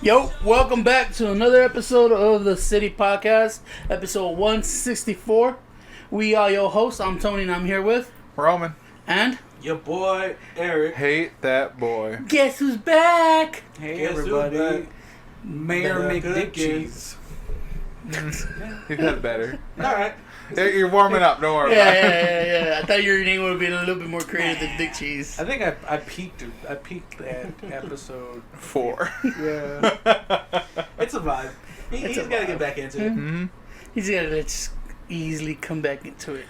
Yo, welcome back to another episode of the City Podcast, episode 164. We are your hosts. I'm Tony, and I'm here with Roman. And your boy Eric. Hate that boy. Guess who's back? Hey everybody, Mayor McDick Cheese. You got better. All right, You're warming up. Don't worry. Yeah. I thought your name would have been a little bit more creative than Dick Cheese. I think I peaked at episode 4. Yeah, it's a vibe. He's got to get back into it. Mm-hmm. He's got to just easily come back into it.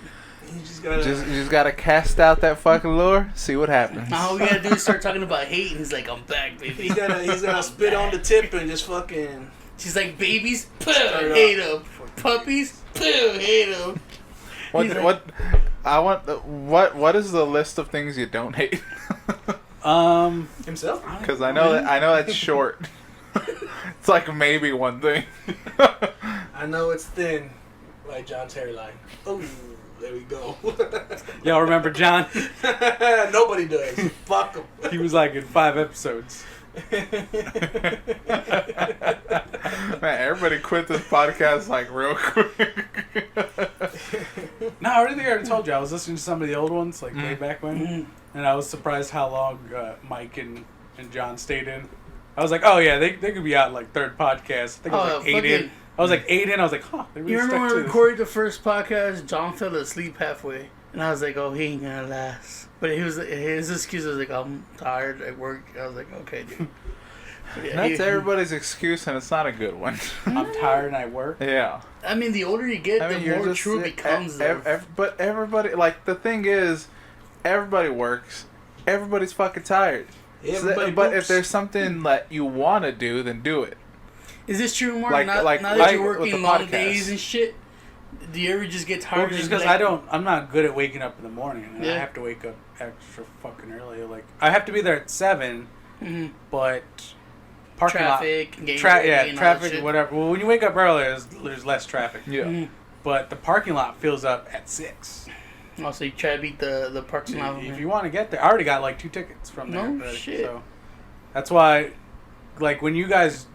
You just gotta cast out that fucking lure. See what happens. All we gotta do is start talking about hate, and he's like, "I'm back, baby." He's gotta spit on the tip and just fucking. She's like, "Babies, poo, hate them. Puppies, poo, hate them." What is the list of things you don't hate? Himself. Because I know that's short. It's like maybe one thing. I know it's thin, like John's hairline. Oh, there we go. Y'all remember John? Nobody does. Fuck him. He was like in 5 episodes. Man, everybody quit this podcast like real quick. No, I think I already told you. I was listening to some of the old ones, like way back when, and I was surprised how long Mike and John stayed in. I was like, oh yeah, they could be out like 3rd podcast. I think I was like 8 in. I was like 8 in. I was like, huh. They really You remember when stuck we to recorded the first podcast? John fell asleep halfway, and I was like, "Oh, he ain't gonna last." But his excuse was like, "I'm tired at work." I was like, "Okay, dude." Yeah, That's everybody's excuse, and it's not a good one. I'm tired and I work. Yeah. I mean, the older you get, the more true it becomes. But everybody, like, the thing is, everybody works. Everybody's fucking tired. But if there's something that you want to do, then do it. Is this true, Mark? Like now that you're working long days and shit, do you ever just get tired? Well, just because I'm not good at waking up in the morning, and I have to wake up extra fucking early. Like I have to be there at 7, but parking traffic, lot, traffic, whatever. Well, when you wake up early, there's less traffic. Yeah. But the parking lot fills up at 6. Oh, so you try to beat the parking lot. If you want to get there, I already got like 2 tickets from there. No shit. So that's why, like when you guys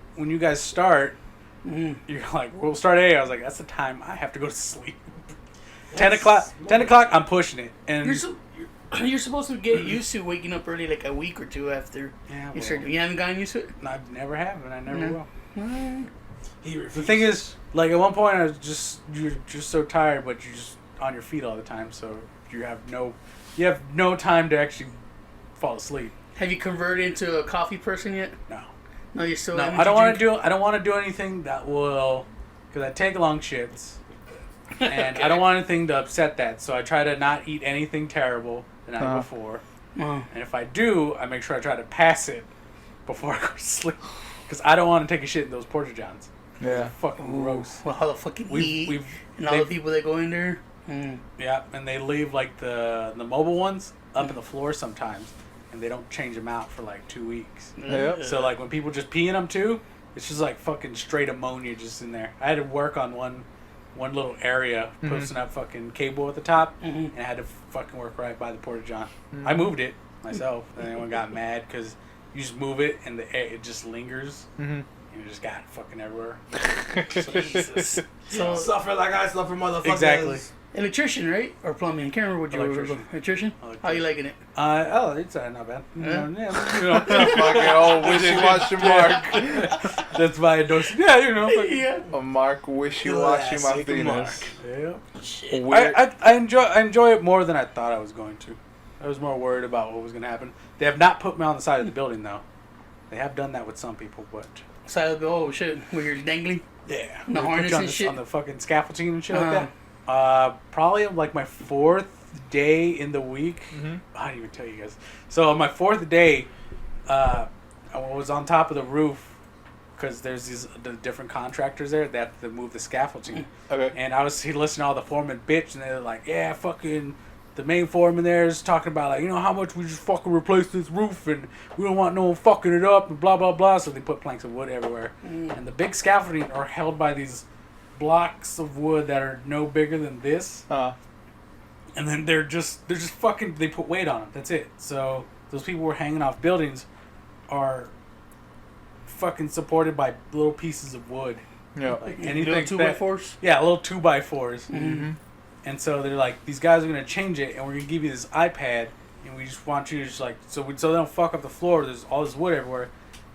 start, you're like, we'll start at 8. I was like, that's the time I have to go to sleep. 10 o'clock, I'm pushing it. And you're supposed to get used to waking up early like a week or 2 after you start. You haven't gotten used to it? I never have, and I never will. The thing is, like at one point, you're just so tired, but you're just on your feet all the time, so you have no time to actually fall asleep. Have you converted into a coffee person yet? No. No, you're still. No, I don't want to do anything that will, because I take long shits, and I don't want anything to upset that. So I try to not eat anything terrible the night before, and if I do, I make sure I try to pass it before I go to sleep, because I don't want to take a shit in those Porta Johns. Yeah. Fucking gross. Well, how the fucking heat and all the people that go in there. Yeah, and they leave like the mobile ones up in the floor sometimes, and they don't change them out for like 2 weeks. Yep. So like when people just pee in them too, it's just like fucking straight ammonia just in there. I had to work on one little area, posting up fucking cable at the top, and I had to fucking work right by the Porta John. I moved it myself, and everyone got mad because you just move it and it just lingers. And it just got fucking everywhere. Jesus. So suffer like I suffer, motherfuckers. Exactly. Electrician, right? Or plumbing? I can't remember what you were. Electrician? How you liking it? It's not bad. Fucking old wishy-washy Mark. That's my endorsement. Yeah, A Mark wishy-washy Martinez. Yeah. Shit. I enjoy it more than I thought I was going to. I was more worried about what was going to happen. They have not put me on the side of the building though. They have done that with some people, but Side of the shit, where you're dangling. Yeah, the harness and shit on the fucking scaffolding and shit like that. Probably like my 4th day in the week. I didn't even tell you guys. So on my 4th day, I was on top of the roof because there's the different contractors there that have to move the scaffolding. Okay. And I was listening to all the foremen bitch, and they're like, yeah, fucking. The main foreman there is talking about like, how much we just fucking replace this roof and we don't want no one fucking it up and blah blah blah. So they put planks of wood everywhere, and the big scaffolding are held by these blocks of wood that are no bigger than this, and then they're just fucking. They put weight on them. That's it. So those people who are hanging off buildings are fucking supported by little pieces of wood. Yeah. Like Little anything 2x4s. Yeah, little 2x4s. Mm-hmm. And so they're like, these guys are gonna change it, and we're gonna give you this iPad, and we just want you to just like, so they don't fuck up the floor. There's all this wood everywhere.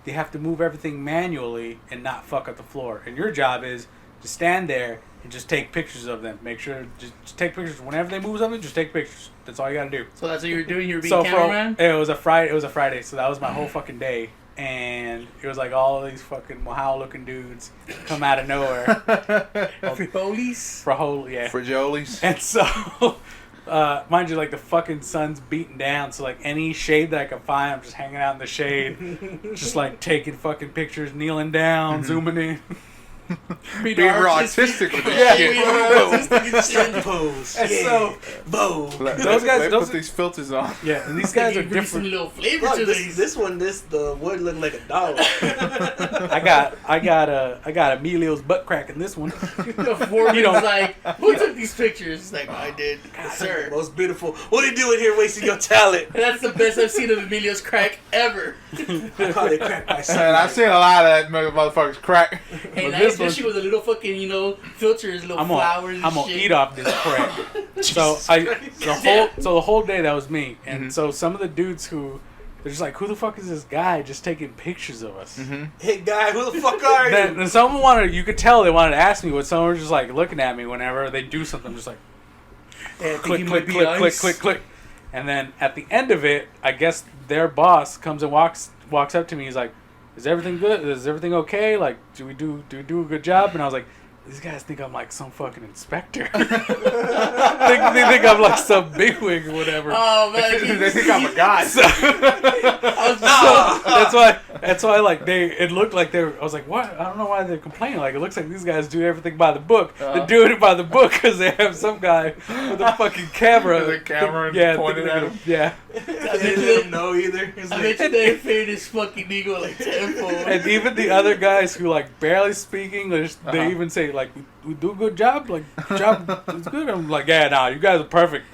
They have to move everything manually and not fuck up the floor. And your job is to stand there and just take pictures of them. Make sure just take pictures whenever they move something. Just take pictures. That's all you gotta do. So that's what you were doing. You were being So cameraman. it was a Friday, so that was my whole fucking day. And it was like all these fucking Mohau looking dudes come out of nowhere. Frijoles. For Jolies. And so, mind you, like the fucking sun's beating down, so like any shade that I can find, I'm just hanging out in the shade, just like taking fucking pictures, kneeling down, zooming in. Being real artistic with this Yeah, shit. being real artistic and Sun shit. pose. And Yeah. so, Boom. Those guys- put these filters on. yeah, and these guys are You bring some different. little flavor Look, to this these. the wood looked like a dollar. I got Emilio's butt crack in this one. The foreman's You don't- like, who took these pictures? It's like, I did, yes, sir. Most beautiful. What are you doing here wasting your talent? And that's the best I've seen of Emilio's crack ever. I call it crack by Man, I've sunlight. seen a lot of that motherfucker's crack. And But nice, this especially with a little fucking, filters, little I'm flowers and gonna shit. eat off this crack. So the whole day that was me, and so some of the dudes who they're just like, who the fuck is this guy just taking pictures of us? Hey guy, who the fuck are you? Then someone wanted, you could tell they wanted to ask me, but someone was just like looking at me whenever they do something, just like Yeah, I think click, he click, might be click, click, ice. click, click, and then at the end of it, I guess their boss comes and walks up to me. He's like, "Is everything good? Is everything okay? Like, do we do a good job?" And I was like, these guys think I'm like some fucking inspector. they think I'm like some bigwig or whatever. Oh man, They think I'm a god. So, that's why like it looked like they were, I was like, what? I don't know why they're complaining. Like, it looks like these guys do everything by the book. They're doing it by the book because they have some guy with a fucking camera. With a camera pointed thinking at him. Yeah. I didn't know either. It's I like, bet you they fade his fucking ego like tenfold. And even the other guys who like barely speak English, they even say like, we do a good job. Like, job is good. I'm like, yeah, nah, you guys are perfect.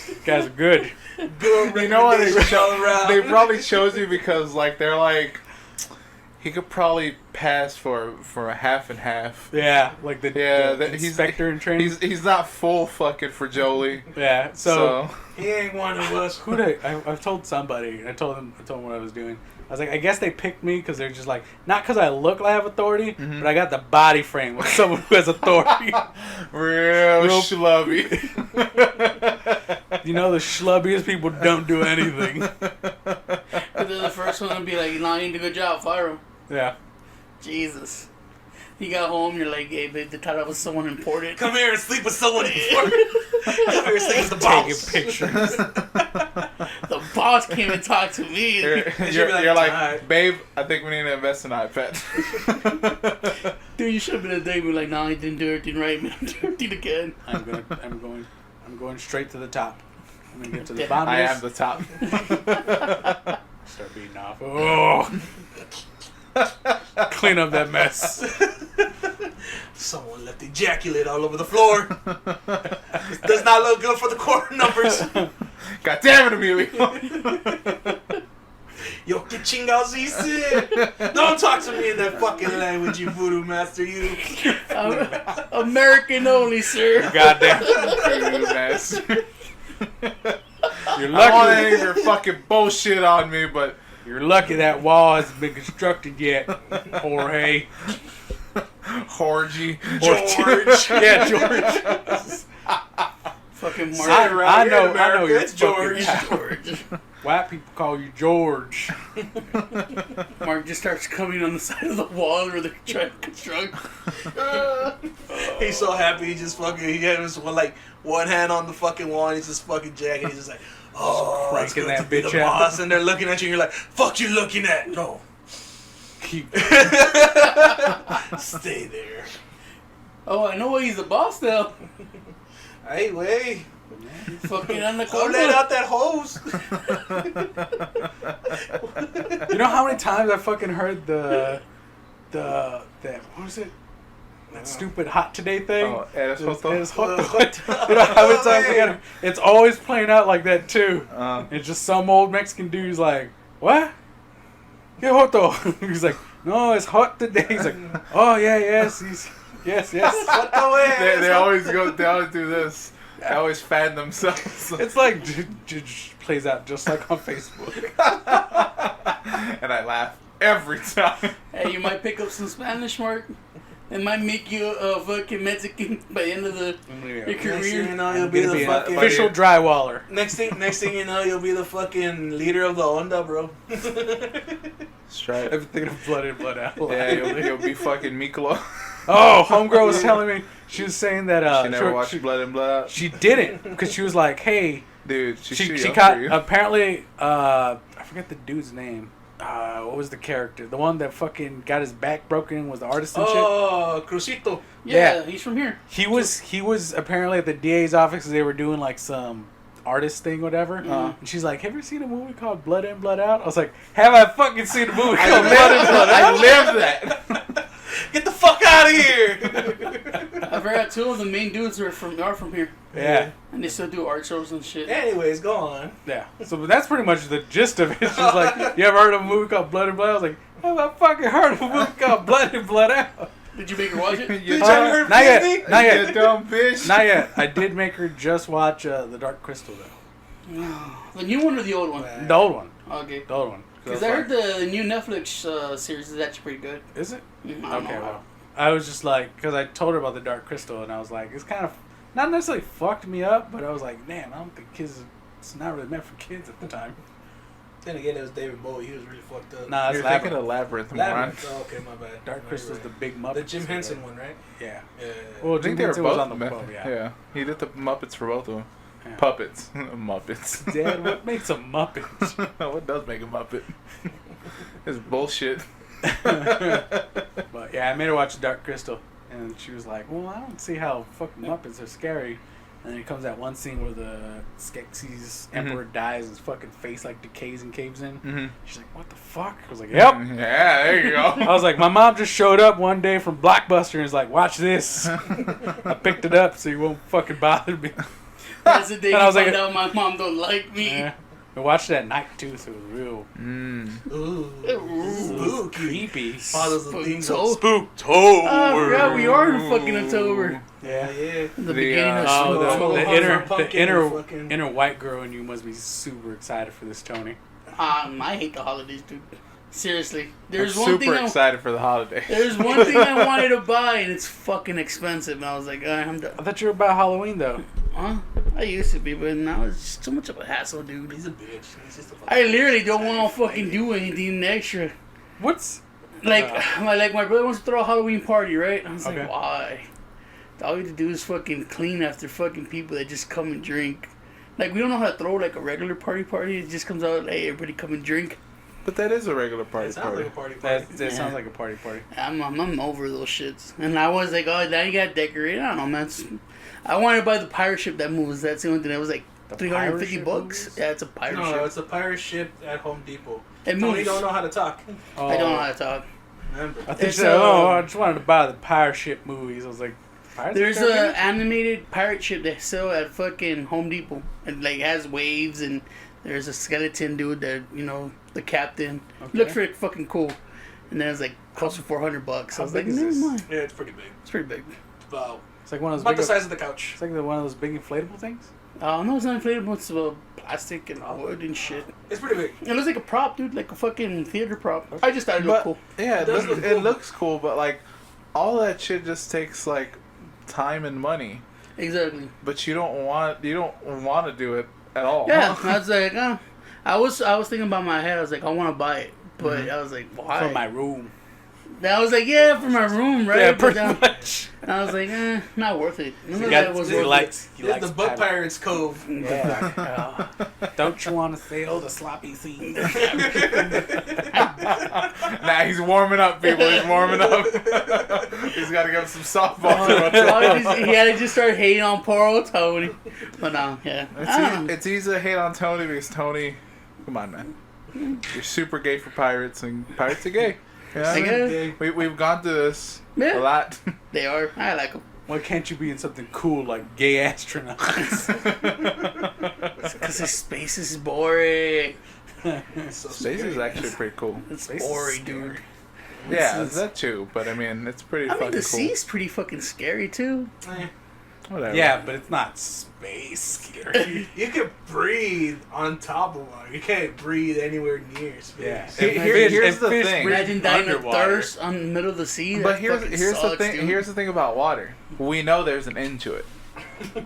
You guys are good. good You know what? recommendations all around. They probably chose you because like they're like he could probably pass for a half and half. Yeah, like the He's inspector in training. He's not full fucking for Jolie. Yeah, so He ain't one of us. I've told somebody. I told them what I was doing. I was like, I guess they picked me because they're just like, not because I look like I have authority, but I got the body frame of someone who has authority. Real schlubby. You know, the schlubbiest people don't do anything. But they're the first one to be like, "No, you did a good job, fire him." Yeah. Jesus. You got home, you're like, "Hey, babe, they thought I was someone important." Come here and sleep with someone important. Come here and sleep with the Taking boss. pictures. The boss came and talked to me. You're like, "Alright." babe, I think we need to invest in iPad. Dude, you should have been a day. Be like, "No, you didn't do everything right, man. Do everything again." I'm going straight to the top. I'm gonna get to the bottom. I of am the top. this, Start beating off. Oh. Clean up that mess. Someone left ejaculate all over the floor. Does not look good for the quarter numbers. God damn it, Emilio. Yo, que chingados hice? Don't talk to me in that fucking language, you voodoo master, you. American only, sir. Goddamn. Dude, mess. You're I don't want lucky. any of your fucking bullshit on me, but You're lucky that wall hasn't been constructed yet, Jorge. Jorge. George. Yeah, George. Fucking Say Mark. it right I here know- in America, I know you're it's fucking- George. George. White people call you George. Mark just starts coming on the side of the wall where they're trying to construct. He's so happy, he just fucking, he had his one hand on the fucking wall, and he's just fucking jacking. He's just like, oh, it's cranking good that to be bitch the out. boss. And they're looking at you, and you're like, fuck you looking at? No. Keep. Stay there. Oh, I know why he's the boss now. Hey, way. Fucking on the Go let corner. out that hose. You know how many times I fucking heard that what was it? That stupid hot today thing. Oh, eres It's joto? hot. You know how many times I got? It's always playing out like that too. It's just some old Mexican dude's like, what? Que joto? He's like, no, it's hot today. He's like, oh yeah, yes, yes. What the way? They always do this. They always fan themselves. It's like plays out just like on Facebook. And I laugh every time. Hey, you might pick up some Spanish, Mark. It might make you a fucking Mexican by the end of your Next thing you career. know, you'll be the fucking official drywaller. Next thing you know, you'll be the fucking leader of the Onda, bro. Stripe. Everything of blood in, blood out. Yeah, you'll be fucking Miklo. Oh, homegirl was telling me, she was saying that She never watched Blood and Blood Out. she didn't, because she was like, hey, Dude, she caught, apparently, I forget the dude's name. What was the character? The one that fucking got his back broken was the artist and shit. Oh, Crucito. Yeah, Yeah. he's from here. He was apparently at the DA's office because they were doing like some artist thing, whatever. And she's like, "Have you seen a movie called Blood In, Blood Out?" I was like, "Have I fucking seen a movie called Blood In, Blood Out?" I live that. Get the fuck out of here. I forgot two of the main dudes are from here, Yeah, and they still do art shows and shit. Anyways, go on. yeah. So that's pretty much the gist of it. She's like, "You ever heard of a movie called Blood In, Blood Out?" I was like, "Have I fucking heard of a movie called Blood In, Blood Out?" Did you make her watch it? You Bitch, have you heard Not yet. Disney? Not You yet. dumb bitch. Not yet. I did make her just watch The Dark Crystal though. The new one or the old one? The old one. Okay. The old one. Because I heard the new Netflix series is actually pretty good. Is it? I don't Okay, know. well, I was just like, because I told her about the Dark Crystal, and I was like, it's kind of not necessarily fucked me up, but I was like, damn, I don't think kids. It's not really meant for kids at the time. Then again, it was David Bowie. He was really fucked up. Nah, You're it's thinking Labyrinth. of Labyrinth, moron. Labyrinth. Oh, okay, my bad. Dark No, Crystal's you're the right. big Muppet. The Jim Henson one, right? Yeah. Yeah. Well, I Jim think they were Henson was both on the men. boat, yeah. Yeah, he did the Muppets for both of them. Yeah. Puppets, Muppets. Dad, what makes a Muppet? What does make a Muppet? It's bullshit. But yeah, I made her watch Dark Crystal, and she was like, well, I don't see how fucking Muppets are scary. And then it comes that one scene where the Skeksis Emperor dies and his fucking face like decays and caves in. Mm-hmm. She's like, what the fuck? I was like, yep. Yeah, there you go. I was like, my mom just showed up one day from Blockbuster and is like, watch this. I picked it up so you won't fucking bother me. That's the day And you I was find like- out my mom don't like me. Yeah. I watched it at night too, so it was real Ooh. Spooky. creepy. Follows the things Toe. Spooktober. I forgot we are in fucking October. Yeah, yeah. The beginning of Oh, snow. the Pumpkin inner fucking- inner white girl in you must be super excited for this, Tony. I hate the holidays, dude. Seriously. There's I'm one thing super excited for the holidays. There's one thing I wanted to buy, and it's fucking expensive. And I was like, I'm done. I thought you were about Halloween though. Huh? I used to be, but now it's just too much of a hassle, dude. He's a bitch. He's just a fucking I literally don't want to fucking do anything extra. What's Like my brother wants to throw a Halloween party, right? I was Okay. like, why? All you have to do is fucking clean after fucking people that just come and drink. Like, we don't know how to throw like a regular party. It just comes out, hey, everybody come and drink. But that is a regular party It sounds party. like a party. that? That Yeah. sounds like a party. I'm over those shits. And I was like, oh, now you got decorated. I don't know, man. I wanted to buy the pirate ship that moves. That's the only thing. That was like The $350. pirate ship moves? Yeah, it's a pirate No, ship. it's a pirate ship at Home Depot. It Tony moves. don't know how to talk. Oh, I don't know how to talk. Remember. I think It's, she said, I just wanted to buy the pirate ship movies. I was like, pirates There's are a animated pirate ship they sell at fucking Home Depot. And like has waves, and there's a skeleton dude that, you know, the captain. Okay. Looks pretty fucking cool. And then it's like close to $400. How I was like, big is never this? mind. Yeah, it's pretty big. It's pretty big. About, It's like one of those about big. the size of the couch. It's like one of those big inflatable things. No, it's not inflatable. It's plastic and wood and shit. It's pretty big. It looks like a prop, dude. Like a fucking theater prop. I just thought it looked But cool. yeah, It does look it cool. looks cool, but like all that shit just takes like time and money. Exactly. But you don't want to do it at all. Yeah, I was like, I was thinking about my head. I was like, I want to buy it, but I was like, why? For my room. Then I was like, yeah, for my room, right? Yeah, But pretty then much. I was like, not worth it. None He of that got- was he worth likes It's the Butt pirate- Pirates Cove. Yeah. Don't you want to sail the sloppy sea? Nah, he's warming up, people. He's warming up. He's got to give him some softball. He had to just start hating on poor old Tony. But no, yeah. I don't know. It's easy to hate on Tony because Tony, come on, man. You're super gay for pirates, and pirates are gay. You know what I I mean? guess. We've gone through this Yeah. a lot. They are. I like them. Why can't you be in something cool like gay astronauts? Because his space is boring. So Space is scary. actually pretty cool. It's Space is boring, scary. dude. Yeah, that too. But I mean, it's pretty I fucking mean, the cool. sea's pretty fucking scary too. Whatever. Yeah, but it's not space scary. You can breathe on top of water. You can't breathe anywhere near space. Yeah. Here's the thing. Imagine dying of underwater. thirst on the middle of the sea. But That here's fucking the sucks, thing. dude. Here's the thing about water. We know there's an end to it.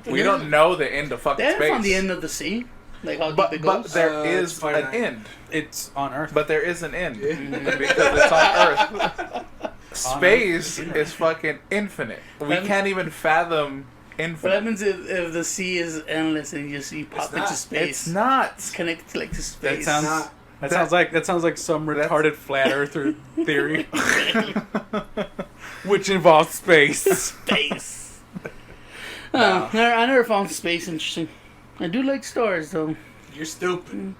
We don't know the end of fucking They haven't space. found the end of the sea. Like how deep But it but goes. there It's is finite. an end. It's on Earth. But there is an end because it's on Earth. Space is fucking infinite. We That- can't even fathom What infinite. happens if the sea is endless and you pop not. into space? It's not. It's connected like to space. That sounds. Not- That sounds like some That's- retarded flat earther theory, which involves space. Space. Oh, I never found space interesting. I do like stars though. You're stupid.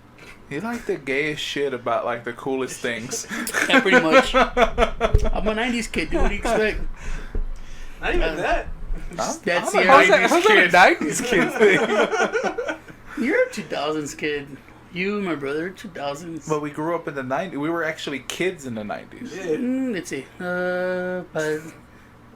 You like the gayest shit about like the coolest things. Yeah, pretty much. I'm a '90s kid. Dude, what do you expect? Not even that. That's I'm the a How's 90s that kid. a 90s kid thing? You're a 2000s kid. You and my brother are 2000s. But we grew up in the 90s. We were actually kids in the 90s. Yeah. Let's see. But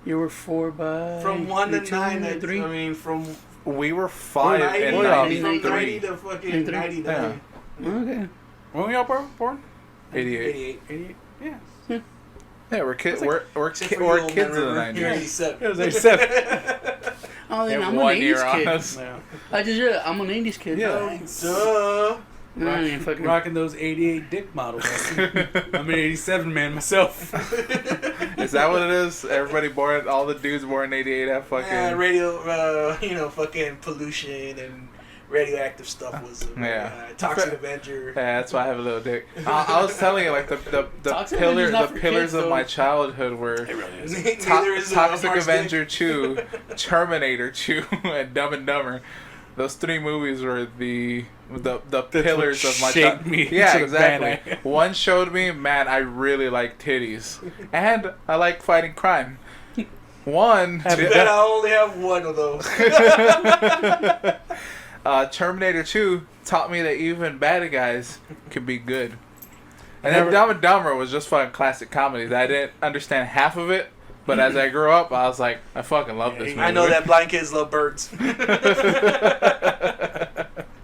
you were 4 by From 1 to 2, 9, I 3. mean, from We were 5 in 90, 93. from 90 to fucking 99. Okay. When were y'all born? 88. 88. 88. Yeah. Yeah, we're kids. It's like- We're Except for we're you, old kids man, in the remember? You're 90s. 87. It was 87. Oh, then They I'm have an 80s kid. us. Yeah. I just realized I'm an 80s kid. Yeah. Duh. I ain't fucking. Rocking those 88 dick models. I'm an 87 man myself. Is that what it is? Everybody born, all the dudes born in 88 have fucking. Radio, fucking pollution and radioactive stuff was Toxic Yeah. Avenger. Yeah, that's why I have a little dick. I was telling you, like the Toxic Avenger's not for pillars kids, of though. my childhood were Neither is Toxic Mars Avenger Dick. 2, Terminator 2, and Dumb and Dumber. Those 3 movies were the pillars what of my shaped childhood. me Yeah, into the man I exactly. am. One showed me, man, I really like titties, and I like fighting crime. One, I bet I only have one of those. Terminator 2 taught me that even bad guys can be good. And Never- then Dumb and Dumber was just fucking classic comedies. I didn't understand half of it, but as I grew up, I was like, I fucking love this movie. I know that blind kids love birds.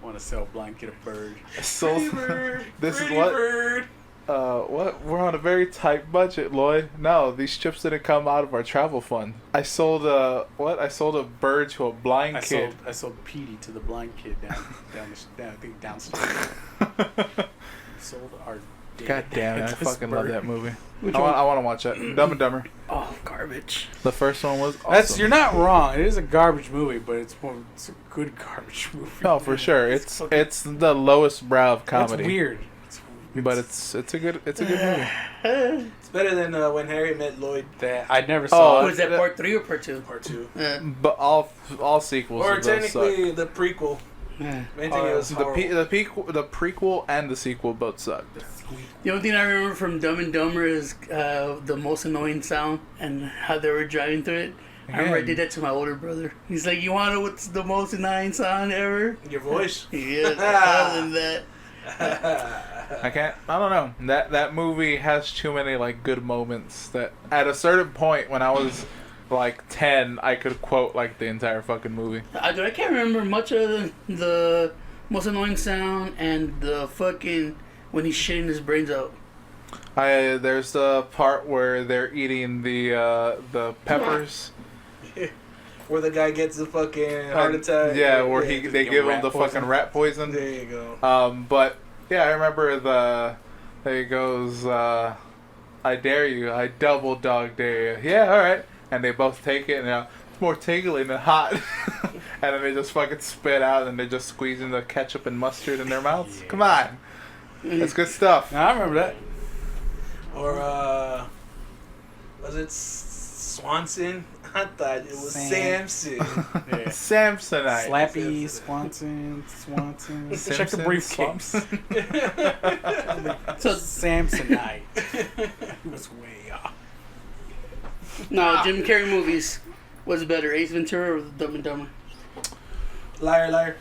Want to sell blanket a bird. So, Pretty bird, this is pretty what? bird. What? We're on a very tight budget, Lloyd. No, these chips didn't come out of our travel fund. I sold a bird to a blind kid. I sold Petey to the blind kid downstairs. Sold our date. God damn it! I This fucking love bird. that movie. Which I one? want to watch that. Dumb and Dumber. Oh, garbage. The first one was awesome. That's you're not wrong. It is a garbage movie, but it's a good garbage movie. No, for sure. It's the lowest brow of comedy. It's weird. But it's a good movie. It's better than When Harry Met Lloyd That I never saw. Was that part 3 or part 2? Part 2. But all sequels Or of those suck. technically the prequel. I think it was The prequel and the sequel both suck. The only thing I remember from Dumb and Dumber is the most annoying sound and how they were driving through it. I remember I did that to my older brother. He's like, "You want to know what's the most annoying sound ever?" Your voice. Yeah, other than that. I don't know. That movie has too many like good moments that at a certain point when I was like 10, I could quote like the entire fucking movie. I can't remember much of the most annoying sound and the fucking when he's shitting his brains out. There's the part where they're eating the peppers. Where the guy gets the fucking heart attack. Yeah, where they give him rat the poison. fucking rat poison. There you go. But yeah, I remember there he goes, I dare you, I double dog dare you. Yeah, alright. And they both take it and it's more tingling than hot. And then they just fucking spit out and they're just squeezing the ketchup and mustard in their mouths. Yeah. Come on. That's good stuff. No, I remember that. Or was it Swanson? I thought it was Samson. Yeah. Samsonite. Slappy, Swanson. Check the Simpson, briefcase. So Samsonite. He was way off. no, Jim Carrey movies was better, Ace Ventura or Dumb and Dumber? Liar, liar.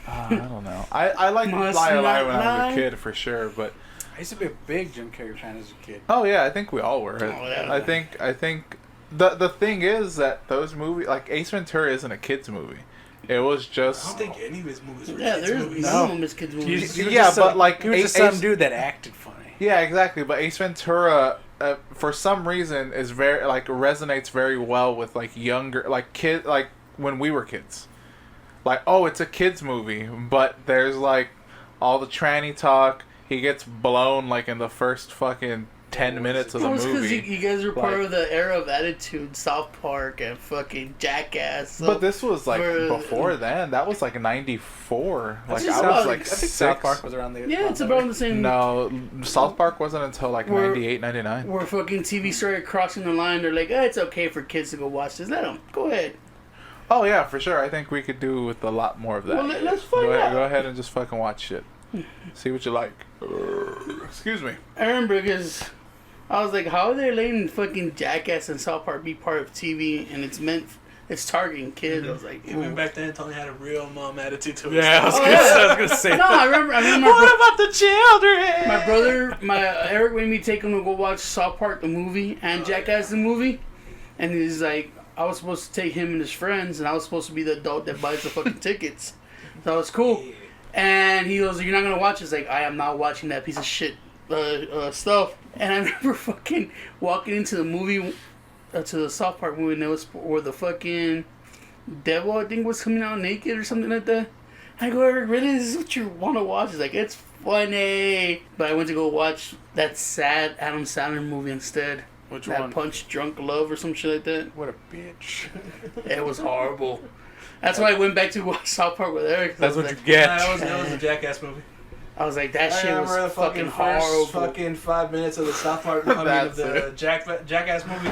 I don't know. I liked Must Liar Liar not when I was lie. a kid for sure, but used to be a big Jim Carrey fan as a kid. Oh yeah, I think we all were. yeah. I think the thing is that those movies, like Ace Ventura, isn't a kids movie. It was I just. don't think any of his movies were Yeah, kids there's movies. none of them is kids movies. He was Yeah, just but like he was just some dude that acted funny. Yeah, exactly. But Ace Ventura, for some reason, is very like resonates very well with like younger, like kid, like when we were kids. Like, oh, it's a kids movie, but there's like all the tranny talk. He gets blown like in the first fucking 10 minutes of the Well, it's because movie. you guys were part Like- of the era of Attitude, South Park, and fucking Jackass. So But this was like for- before then. That was like '94. Like just I was about- like I I think 6. South Park was around the. yeah, it's about the same. No, South Park wasn't until like We're- 98, 99. Where fucking TV started crossing the line, they're like, it's okay for kids to go watch this. Let them. Go ahead. Oh yeah, for sure. I think we could do with a lot more of that. Well, let's find go ahead, out. Go ahead and just fucking watch shit. See what you like. Excuse me. I remember because I was like, how are they letting fucking Jackass and South Park be part of TV and it's targeting kids? I was like, Even ooh. back then, Tony had a real mom attitude to it. Yeah, I was Oh, gonna yeah. say. I was gonna say. No, I remember What about the children? my brother, Eric made me take him to go watch South Park the movie and Jackass the movie, and he's like, I was supposed to take him and his friends, and I was supposed to be the adult that buys the fucking tickets. So it was cool. And he goes, "You're not gonna watch this." Like, I am not watching that piece of shit stuff. And I remember fucking walking into the movie, to the South Park movie, and it was where the fucking devil, I think, was coming out naked or something like that. I go, "Eric, really? This is what you want to watch?" He's like, "It's funny." But I went to go watch that sad Adam Sandler movie instead. Which That one? Punch Drunk Love or some shit like that. What a bitch. It was horrible. That's why I went back to watch South Park with Eric. 'Cause I That's was what you like, get. That was a Jackass movie. I was like, that I shit remember was the fucking first horrible. fucking 5 minutes of the South Park, I mean, of That's the Jackass movie.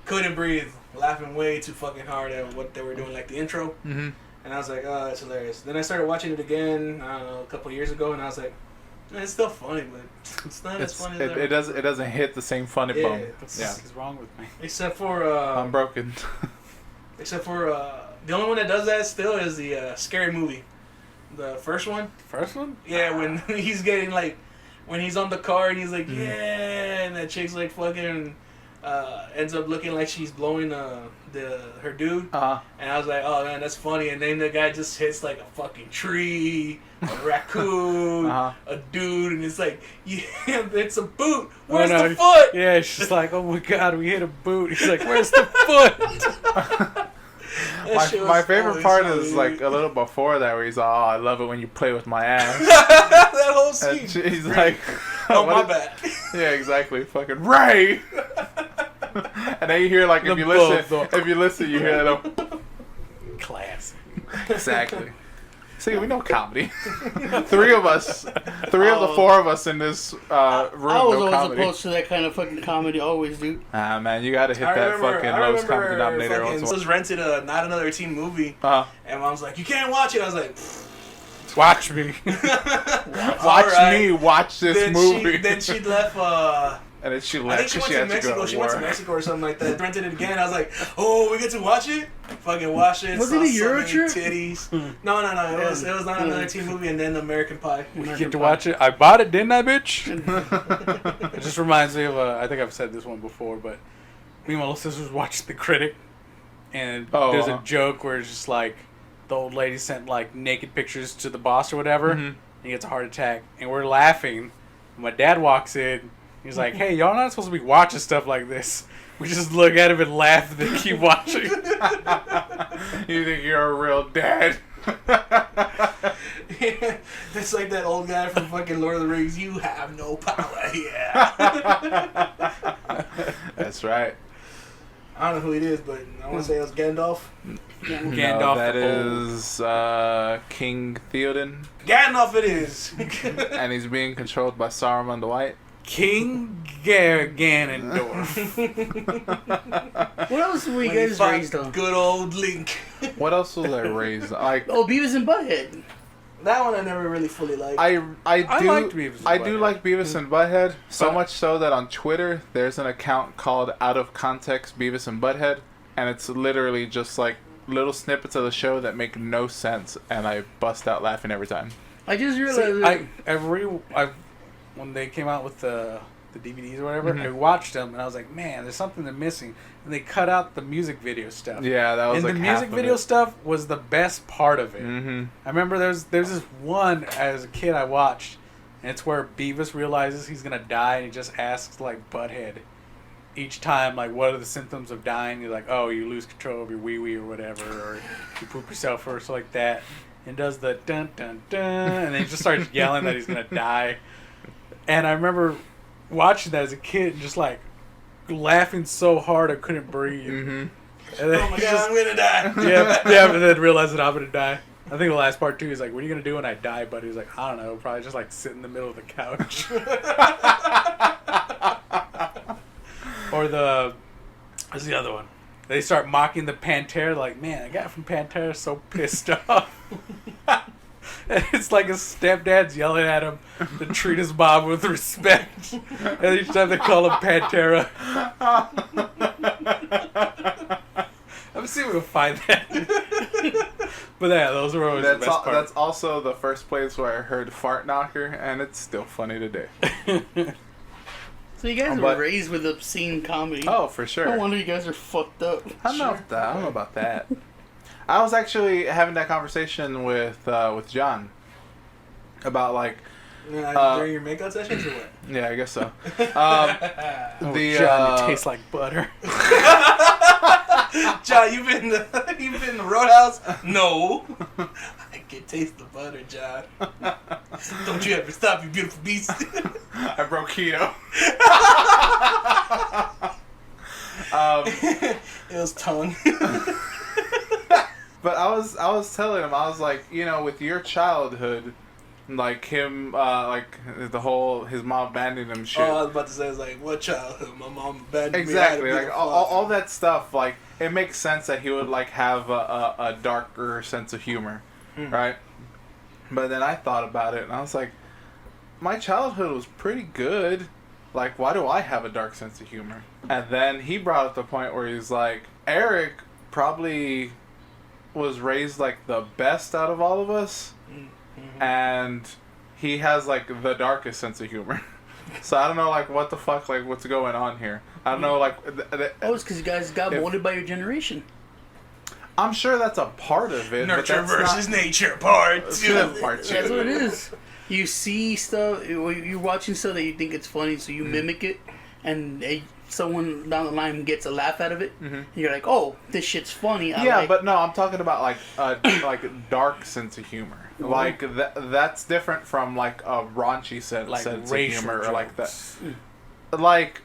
Couldn't breathe, laughing way too fucking hard at what they were doing, like the intro. Mm-hmm. And I was like, oh, that's hilarious. Then I started watching it again, I don't know, a couple years ago, and I was like, man, it's still funny, but it's not as funny as It doesn't hit the same funny Yeah, bone. it's- Yeah. What's wrong with me? Except for I'm broken. the only one that does that still is the Scary Movie, the first one. First one? Yeah, when he's getting like, when he's on the car and he's like, yeah, and that chick's like fucking, ends up looking like she's blowing her dude. And I was like, oh man, that's funny. And then the guy just hits like a fucking tree, a raccoon, Uh-huh. a dude, and it's like, yeah, it's a boot. Where's Oh, no. the foot? Yeah, she's like, oh my god, we hit a boot. He's like, where's the foot? That shit was My favorite always part funny. is like a little before that where he's like, oh, I love it when you play with my ass. that whole scene. And he's like, Oh, what my is- bad. Yeah, exactly. Fucking Ray. And then you hear like The if you listen, you hear that. Classic. Exactly. See, we know comedy. Three of the four of us in this room I was know always comedy. opposed to that kind of fucking comedy, always, dude. Ah, man, you gotta hit I that remember, fucking I lowest common remember denominator fucking, once in a was rented a Not Another Teen movie, while. and mom's like, you can't watch it. I was like, Watch me. Watch alright. me watch this then movie. She left. And then she I left think she because went to had to go Mexico. to She war. went to Mexico or something like that. Rented it again. I was like, oh, we get to watch it. Fucking watch it. Was Saw it a so Euro many trip? Titties. No. It was not another teen movie, and then American Pie. We get to watch it. I bought it, didn't I, bitch? It just reminds me of I think I've said this one before, but me and my little sisters watched The Critic, and there's a joke where it's just like the old lady sent like naked pictures to the boss or whatever, and he gets a heart attack, and we're laughing. My dad walks in. He's like, "Hey, y'all not supposed to be watching stuff like this." We just look at him and laugh, and then keep watching. You think you're a real dad? It's like that old guy from fucking Lord of the Rings. You have no power here. That's right. I don't know who it is, but I want to say it was Gandalf. Gandalf No, that the Old. is King Theoden, Gandalf it is. and he's being controlled by Saruman the White. King Ganondorf. What else were you When he guys fought raised on? Good old Link. What else was I raised on? Like Oh, Beavis and Butthead. That one I never really fully liked. I do liked Beavis and I do Butthead. like Beavis and Butthead so But- much so that on Twitter there's an account called Out of Context Beavis and Butthead, and it's literally just like little snippets of the show that make no sense, and I bust out laughing every time. I just See, realized. I when they came out with the DVDs or whatever. I watched them and I was like, man, there's something they're missing. And they cut out the music video stuff. Yeah, that was and like the half music of video it. stuff was the best part of it. I remember there's this one as a kid I watched, and it's where Beavis realizes he's gonna die and he just asks like Butthead each time, like, what are the symptoms of dying? He's like, oh, you lose control of your wee-wee or whatever, or you poop yourself or something like that. And does the dun dun dun, and then he just starts yelling that he's gonna die. And I remember watching that as a kid and just like laughing so hard I couldn't breathe. And then Oh my god, I'm gonna die. yeah, and then realize that I'm gonna die. I think the last part too is like, what are you gonna do when I die, buddy? He's like, I don't know, probably just like sit in the middle of the couch. Or what's the other one? They start mocking the Pantera, like, man, the guy from Pantera is so pissed off. And it's like his stepdad's yelling at him to treat his mom with respect. And each time they call him Pantera. I'm see if we can find that. But yeah, those were always the best part. That's also the first place where I heard Fart Knocker, and it's still funny today. So you guys were raised with obscene comedy. Oh, for sure. No wonder you guys are fucked up. I don't know about that. I was actually having that conversation with John about like during your makeout sessions or what? yeah, I guess so. John, you taste like butter. John, you've been in the Roadhouse? No. I can taste the butter, John. Don't you ever stop, you beautiful beast. I broke keto. It was tongue. But I was telling him, I was like, you know, with your childhood, like him, like his mom abandoning him shit. Oh, I was about to say, it's like, what childhood? My mom abandoned me. Exactly, like all that stuff. Like it makes sense that he would like have a darker sense of humor, right? But then I thought about it and I was like, my childhood was pretty good. Like, why do I have a dark sense of humor? And then he brought up the point where he's like, Eric probably was raised like the best out of all of us, and he has like the darkest sense of humor. So I don't know, like, what the fuck, like, what's going on here? I don't know, like... Oh, it's because you guys got molded by your generation. I'm sure that's a part of it. Nurture but that's versus nature, part two. Part two. That's what it is. You see stuff, you're watching stuff that you think it's funny, so you mimic it, and someone down the line gets a laugh out of it, and you're like, oh, this shit's funny. But no, I'm talking about, like, like a dark sense of humor. Like, that's different from, like, a raunchy sense of humor, or like that. Like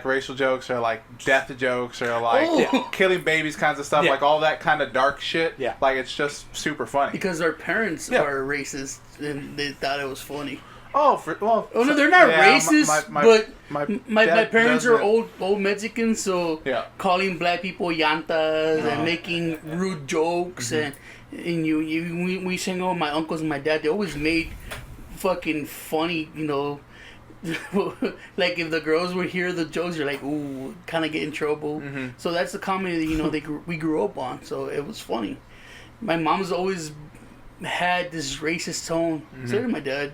racial jokes, or like death jokes, or like killing babies kinds of stuff, like all that kind of dark shit. Yeah. Like, it's just super funny. Because our parents are racist, and they thought it was funny. Oh, no, they're not racist, but my parents are old Mexicans, so calling black people llantas and making rude jokes, and we sing with my uncles and my dad, they always made fucking funny, you know. Like if the girls would hear the jokes, you're like, ooh, kind of get in trouble. So that's the comedy that, you know, we grew up on. So it was funny. My mom's always had this racist tone. So did my dad.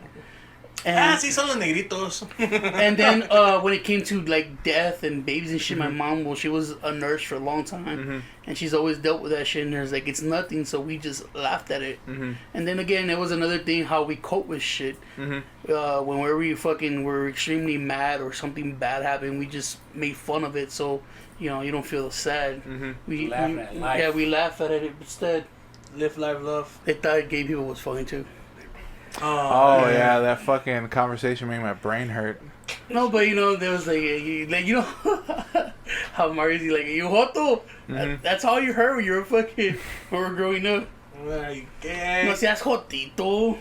And, sí, son los negritos. And then when it came to like death and babies and shit, my mom, well, she was a nurse for a long time, and she's always dealt with that shit. And there's like, it's nothing, so we just laughed at it. And then again, it was another thing how we cope with shit. When we were extremely mad or something bad happened, we just made fun of it, so you know you don't feel sad. We laugh at life. Yeah, we laugh at it instead. Live, life, love. They thought gay people was funny too. Oh yeah, that fucking conversation made my brain hurt. No, but you know, there was like you know how Mario's like, you joto? That's all you heard when you were fucking when we were growing up. Like, no seas jotito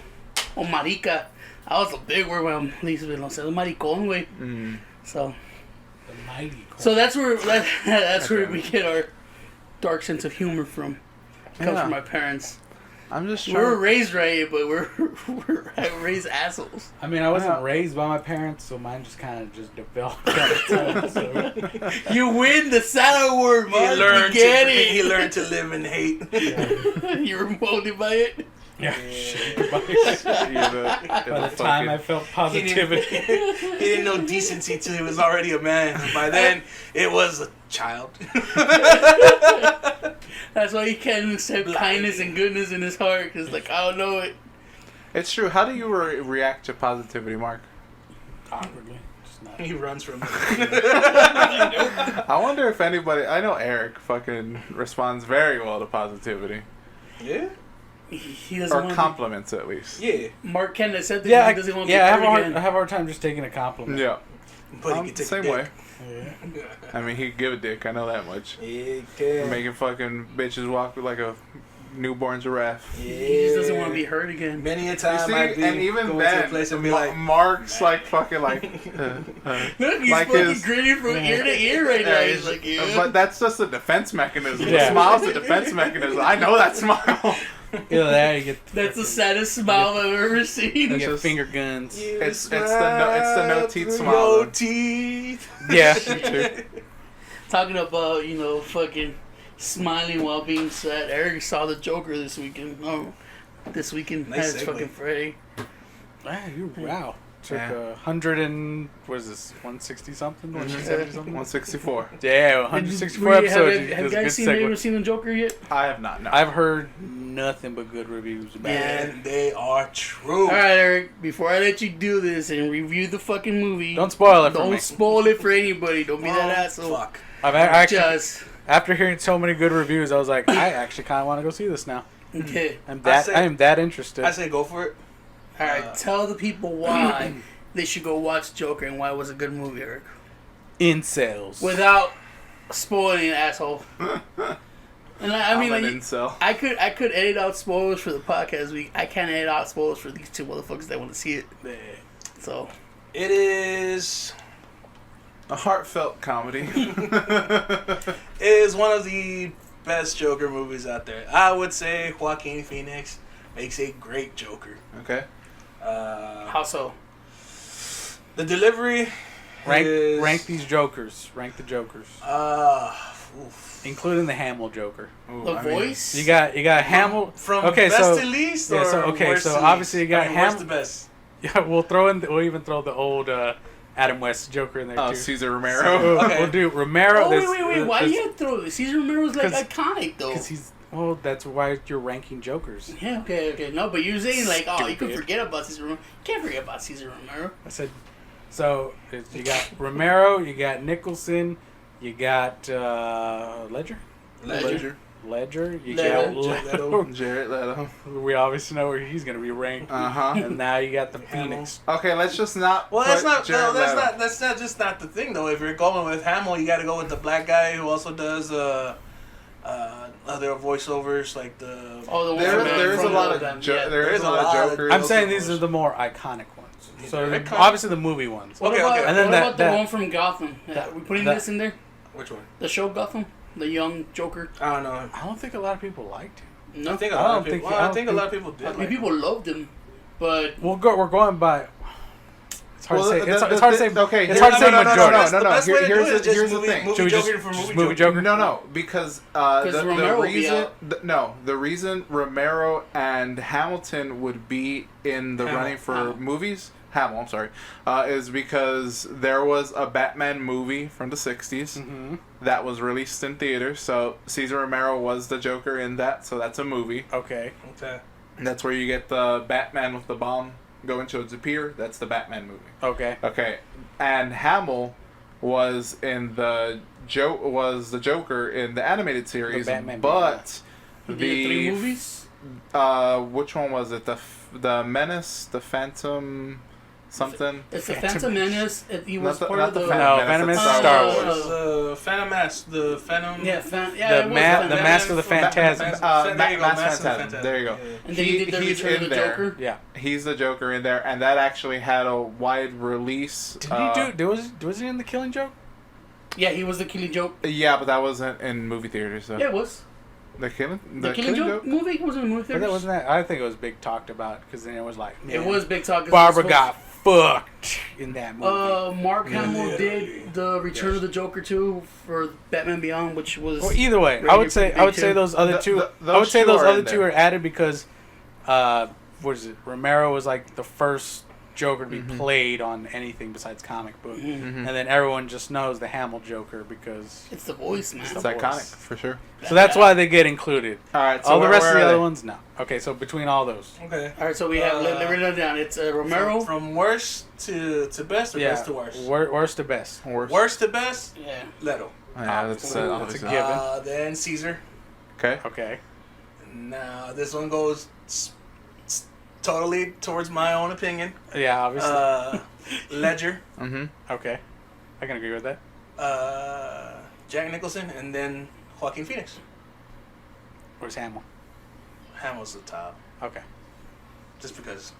o marica. That was a big word when I'm least no seas maricón, güey. So that's where we get our dark sense of humor from. It comes from my parents. I'm just we were raised right, but we're raised assholes. I mean, I wasn't raised by my parents, so mine just kind of just developed on its own. So. You win the Saturn award, man. He learned to live and hate. You were molded by it. Yeah. Yeah. By the time I felt positivity. He didn't know decency till he was already a man. By then, it was a child. That's why he can't accept kindness and goodness in his heart. Cause like I don't know it. It's true. How do you react to positivity, Mark? Awkwardly. Just not. He runs from it. I wonder if anybody. I know Eric fucking responds very well to positivity, Yeah? He doesn't or want compliments at least. Yeah. Mark can't accept it. Yeah, He doesn't want to I be have hurt again. I have a hard time just taking a compliment. Yeah, But he can take same a way. dick. Yeah. I mean, he'd give a dick. I know that much. Yeah, can. Making fucking bitches walk like a newborn giraff. Yeah. He just doesn't want to be hurt again. Many a You time see, I'd be and even going to a then, place and be like, Mark's like fucking like. Look, he's Like fucking his- grinning from ear to ear right now. He's like, yeah. But that's just a defense mechanism. Yeah. The smile's a defense mechanism. I know that smile. Either that or you get, That's the saddest smile I've ever seen. you It's get just- finger guns. It's the no teeth smile. No though. teeth. Yeah, me too. Talking about, fucking smiling while being sad. Eric saw the Joker this weekend. Oh, this weekend Nice has segue. fucking Friday. Wow. Took Yeah. 100 and, what is this, 160 something? 170 something? 164. Yeah, 164 episodes. Have you It was a guys good seen, have you ever segue. seen the Joker yet? I have not. No. I've heard nothing but good reviews about it. And they are true. Alright, Eric, before I let you do this and review the fucking movie, Don't spoil it for don't me. spoil it for anybody. Don't be that asshole. Fuck. I've actually, Just, after hearing so many good reviews, I was like, I actually kind of want to go see this now. okay. I am that interested. I say go for it. Alright, tell the people why they should go watch Joker and why it was a good movie, Eric. Incels. Without spoiling it, asshole. And I mean, I'm like, an incel. I could edit out spoilers for the podcast week. I can't edit out spoilers for these two motherfuckers that want to see it. So It is A heartfelt comedy. is one of the best Joker movies out there. I would say Joaquin Phoenix makes a great Joker. Okay. how so? The delivery is rank these Jokers. Rank the Jokers, oof. including the Hamill Joker. Ooh, The I mean, voice. You got Hamill. From Okay, best so- to least, yeah, or so- okay, worst so to obviously least? you got Worst Ham- to best. Yeah, we'll even throw the old Adam West Joker in there Oh, too. Cesar Romero. Okay. We'll do Romero. Oh wait! Why you have to throw this? Cesar Romero's like 'Cause- iconic though. Because he's that's why you're ranking Jokers. Yeah, okay. No, but you're saying like, oh, you can Stupid. forget about Cesar Romero. You can't forget about Cesar Romero. I said, so you got Romero, you got Nicholson, you got Ledger, you got Leto. Jared Leto. We obviously know where he's gonna be ranked. Uh-huh. And now you got the Phoenix. Okay, let's just not. Well, that's put not. Jared No, that's Leto. not. That's not just not the thing though. If you're going with Hamill, you got to go with the black guy who also does other voiceovers like the. Oh, the one There is a from lot them, of yeah. there is a lot of Jokers. I'm saying these are the more iconic ones. So They're iconic. obviously the movie ones. What Okay, about, okay. And then what that- about the that- one from Gotham? Are we putting that- this in there? Which one? The show Gotham, the young Joker. I don't know. I don't think a lot of people liked him. No, I think a I lot don't of people. think- Well, I I don't think a lot of people I did. mean, Like people loved him, but We're going by. It's hard to say. It's hard to say. Okay, It's hard to say no, majority. The best way to do it is just Here's the movie- thing. movie Should we just- Joker for just movie movie Joker. Joker? No, because the Romero will be reason out. the reason Romero and Hamilton would be in the running for movies, Hamill, I'm sorry, is because there was a Batman movie from the 60s Mm-hmm. that was released in theaters. So Cesar Romero was the Joker in that, so that's a movie. Okay. Okay. And that's where you get the Batman with the bomb going towards the pier. That's the Batman movie. Okay. Okay, and Hamill was in the Joker in the animated series, Batman but he did 3 movies. which one was it? The Menace, the Phantom, something. It's the Phantom Menace. He was Not the- part not of the the. Phantom No, Phantom Menace, Menace it's is Star Wars. Wars. The Phantom Mask. The Phantom. Yeah, The it was Phantom Mask of the Menace. Phantasm. There you go, Mask Mask of the Phantasm. There you go. Yeah. And then he did the He's Return of in the there. Joker. Yeah. He's the Joker in there, and that actually had a wide release. Did he do? Was he in the Killing Joke? Yeah, he was the Killing Joke. Yeah, but that wasn't in movie theaters. So. Yeah, it was. The Killing The Killing Joke movie wasn't a movie But theater. that wasn't that. I think it was big talked about because then it was like It man, was big talk. 'cause Barbara it was got fucked in that movie. Mark Hamill Yeah. did the Return of the Joker 2 for Batman Beyond, which was. Well, either way, rated I would say for those other The- two. the- I would those say two those are other in two there. are added because what is it? Romero was like the first Joker to be played on anything besides comic book, and then everyone just knows the Hamill Joker because it's the voice, man. It's the iconic voice. for sure. So that's why they get included. All right, so All the rest of the where are other they? ones, no. Okay, so between all those, Okay. All right, so we have let me write it down. It's Romero. From worst to best or best to worst? worst to best. Worst to best, Yeah. Leto. Yeah, that's That's a obviously. given. Then Caesar. Okay. Okay. Now, this one goes totally towards my own opinion. Yeah, obviously. Ledger. Mm-hmm. Okay, I can agree with that. Jack Nicholson, and then Joaquin Phoenix. Where's Hamill? Hamill's the top. Okay. Just because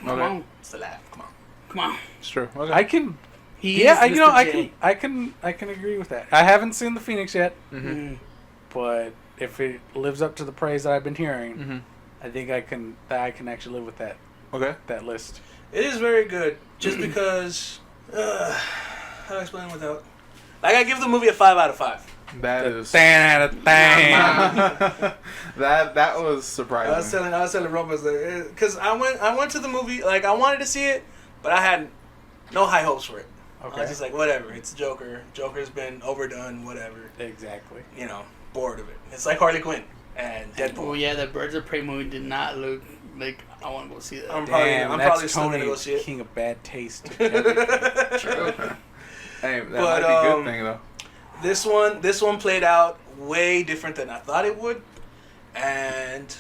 Come on. it's the laugh. Come on. Come on. It's true. Okay. I can. He Yeah, is you know, Mr. I J. can agree with that. I haven't seen the Phoenix yet, Mm. but if it lives up to the praise that I've been hearing, Mm-hmm. I think I can actually live with that Okay. list. It is very good, just because. How do I explain without? Like, I give the movie a 5 out of 5. That is. Dang. that was surprising. I was telling Robert, because I went to the movie, like, I wanted to see it, but I had no high hopes for it. I Okay. was just like, whatever, it's Joker. Joker's been overdone, whatever. Exactly. You know, bored of it. It's like Harley Quinn and Oh Deadpool. yeah, the Birds of Prey movie did not look like I want to go see that. I'm Damn, probably that's still Tony, gonna go see it. king of bad taste. Everything. True. Hey, that But, might be a good thing though. This one played out way different than I thought it would, and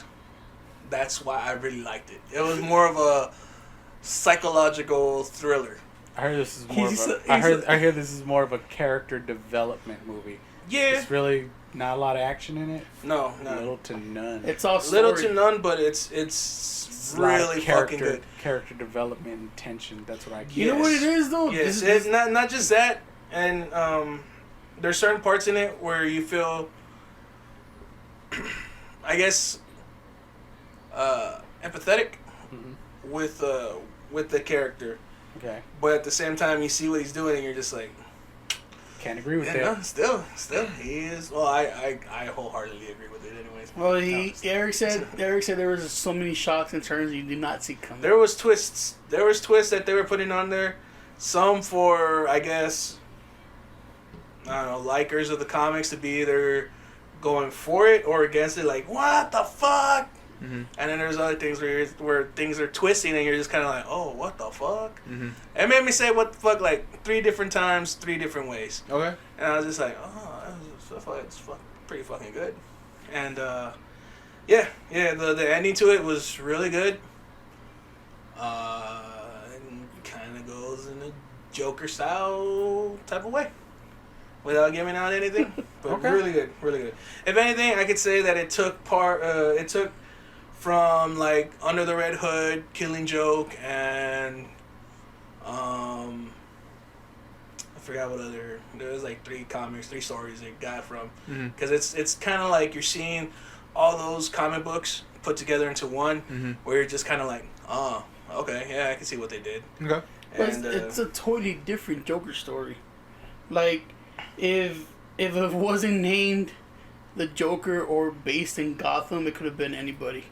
that's why I really liked it. It was more of a psychological thriller. I heard this is more He's of a- a. he's a- I hear this is more of a character development movie. Yeah, It's really not a lot of action in it. no, Little to none. It's all little story. to none, but it's It's a lot of really fucking good. Character development and tension. That's what I get. You know what it is though? Yes, This- it's not just that, and there's certain parts in it where you feel, I guess, empathetic Mhm. with the character, Okay. but at the same time you see what he's doing and you're just like, Can't agree with yeah, that. no, still he is. Well, I wholeheartedly agree with it. Anyways, Well, No, Eric said there was so many shocks and turns you did not see coming. there was twists. There was twists that they were putting on there. Some for, I guess, I don't know, likers of the comics to be either going for it or against it. Like, what the fuck? Mm-hmm. And then there's other things where things are twisting and you're just kind of like, oh, what the fuck? Mm-hmm. It made me say what the fuck like 3 different times, 3 different ways. Okay. And I was just like, oh, it's pretty fucking good. And yeah, the ending to it was really good. And kind of goes in a Joker style type of way, without giving out anything. But Okay. really good, really good. If anything, I could say that it took from like Under the Red Hood, Killing Joke, and I forgot what other. There was like 3 stories it got from. Mm-hmm. Because it's kind of like you're seeing all those comic books put together into one, Mm-hmm. where you're just kind of like, oh, okay, yeah, I can see what they did. Okay. But And it's a totally different Joker story. Like, if it wasn't named the Joker or based in Gotham, it could have been anybody.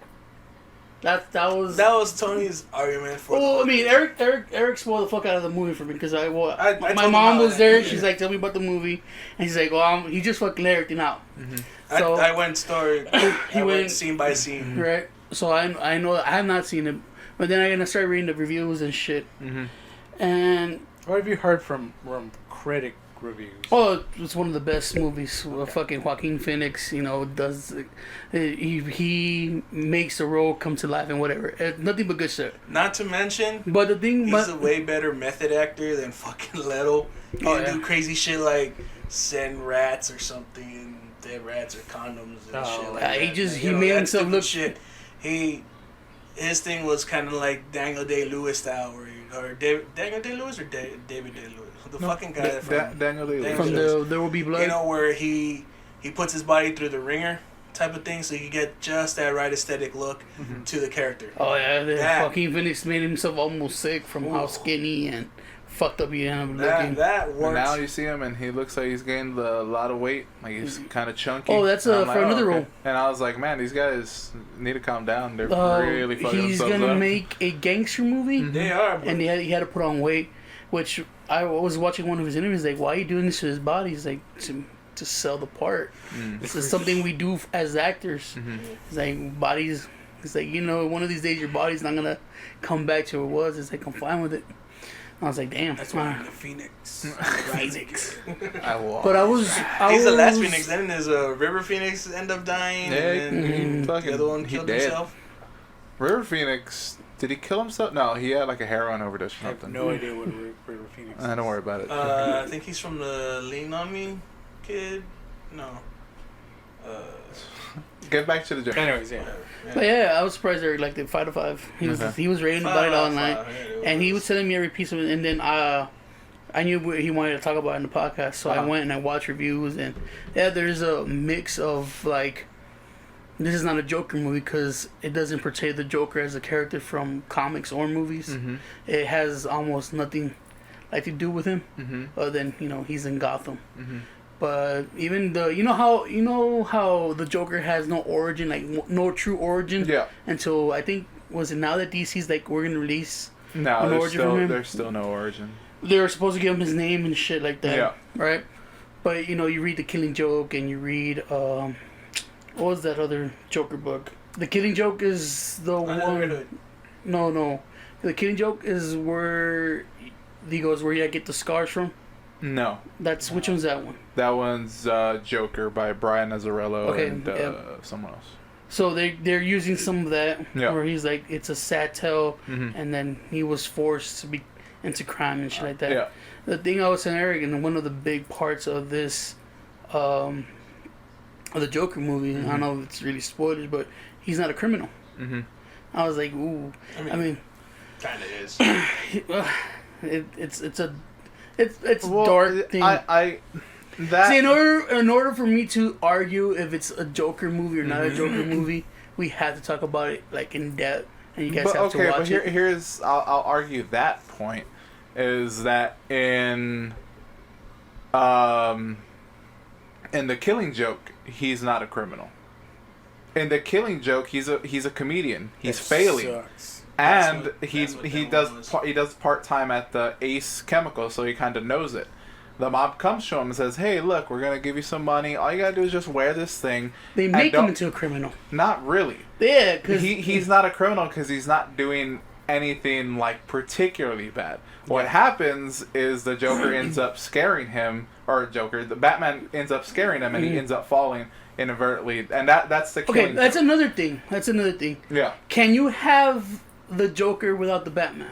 That was. that was Tony's argument for. Well, I mean, Eric spoiled the fuck out of the movie for me because I my told him mom how was that- there. yeah. She's like, "Tell me about the movie," and she's like, "Well, he just fucking let everything out." Mm-hmm. So I went story. he I went went scene by scene. right. So I know I have not seen it, but then I started reading the reviews and shit, Mm-hmm. and What have you heard from critic reviews? oh, it's one of the best movies. Fucking Joaquin Phoenix, does he makes the role come to life and whatever. Nothing but good shit. Not to mention, But the thing, he's a way better method actor than fucking Leto. He Oh, can yeah. do crazy shit like send rats or something, dead rats or condoms and Oh, shit like yeah, that. he made that himself stupid look- shit. His thing was kind of like Daniel Day-Lewis style, or Daniel Day-Lewis or David Day-Lewis, the fucking guy from Daniel Day-Lewis. from the There Will Be Blood. you know, where he puts his body through the ringer type of thing, so you get just that right aesthetic look to the character. Oh yeah, That- Joaquin Phoenix made himself almost sick from how Ooh. skinny and fucked up he ended up looking. That And works. now you see him, and he looks like he's gained a lot of weight. Like he's kind of chunky. Oh, that's And I'm for another role. And I was like, man, these guys need to calm down. They're really fucking He's themselves gonna up. make a gangster movie, They are, but and he had to put on weight. Which I was watching one of his interviews. Like, why are you doing this to his body? He's like, to sell the part. This is something we do as actors. It's like bodies. It's like, one of these days your body's not gonna come back to what it was. It's like, I'm fine with it. I was like, damn. That's why I'm the Phoenix. Phoenix. I will. But I was. he's the last Phoenix. Then there's River Phoenix end up dying, Yeah, and then fucking- the other one he killed dead. himself. River Phoenix, did he kill himself? No, he had like a heroin overdose or I have something. no idea what River Phoenix is. Don't worry about it. I think he's from the Lean On Me kid. No. Get back to the joke. Anyways, yeah. But yeah, I was surprised they liked it 5 to 5. He was rating about it all night, and he was telling me every piece of it. And then I knew what he wanted to talk about in the podcast, so I went and I watched reviews. And yeah, there's a mix of like, this is not a Joker movie because it doesn't portray the Joker as a character from comics or movies. It has almost nothing like to do with him, other than he's in Gotham. But even you know how the Joker has no origin, like no true origin. Yeah. Until I think, was it now that DC's like, we're gonna release No, an there's origin from him? there's still no origin. They were supposed to give him his name and shit like that. Yeah. Right. But you read The Killing Joke and you read what was that other Joker book? The Killing Joke is the one. No. The Killing Joke is where he goes, where you get the scars from. No. That's which one's that one? That one's Joker by Brian Azzarello and someone else. So they're using some of that, Yeah. where he's like, it's a sad tale, and then he was forced to be into crime and shit like that. Yeah. The thing I was saying, Eric, and one of the big parts of this, of the Joker movie, I don't know if it's really spoilers, but he's not a criminal. I was like, ooh. I mean kind of is. it's a dark thing. See, in order for me to argue if it's a Joker movie or not a Joker movie, we have to talk about it like in depth, and you guys have to watch it. Here's I'll argue that point is that in The Killing Joke, he's not a criminal. In The Killing Joke, he's a comedian. He's failing. Sucks. And That's what he that one was. does part time at the Ace Chemical, so he kind of knows it. The mob comes to him and says, "Hey, look, we're gonna give you some money. All you gotta do is just wear this thing." They make him into a criminal. Not really. Yeah, because He's not a criminal because he's not doing anything like particularly bad. What happens is the Joker ends up scaring him, the Batman ends up scaring him, and he ends up falling inadvertently, and that's the killing. Okay, that's joke. another thing. That's another thing. Yeah. Can you have the Joker without the Batman?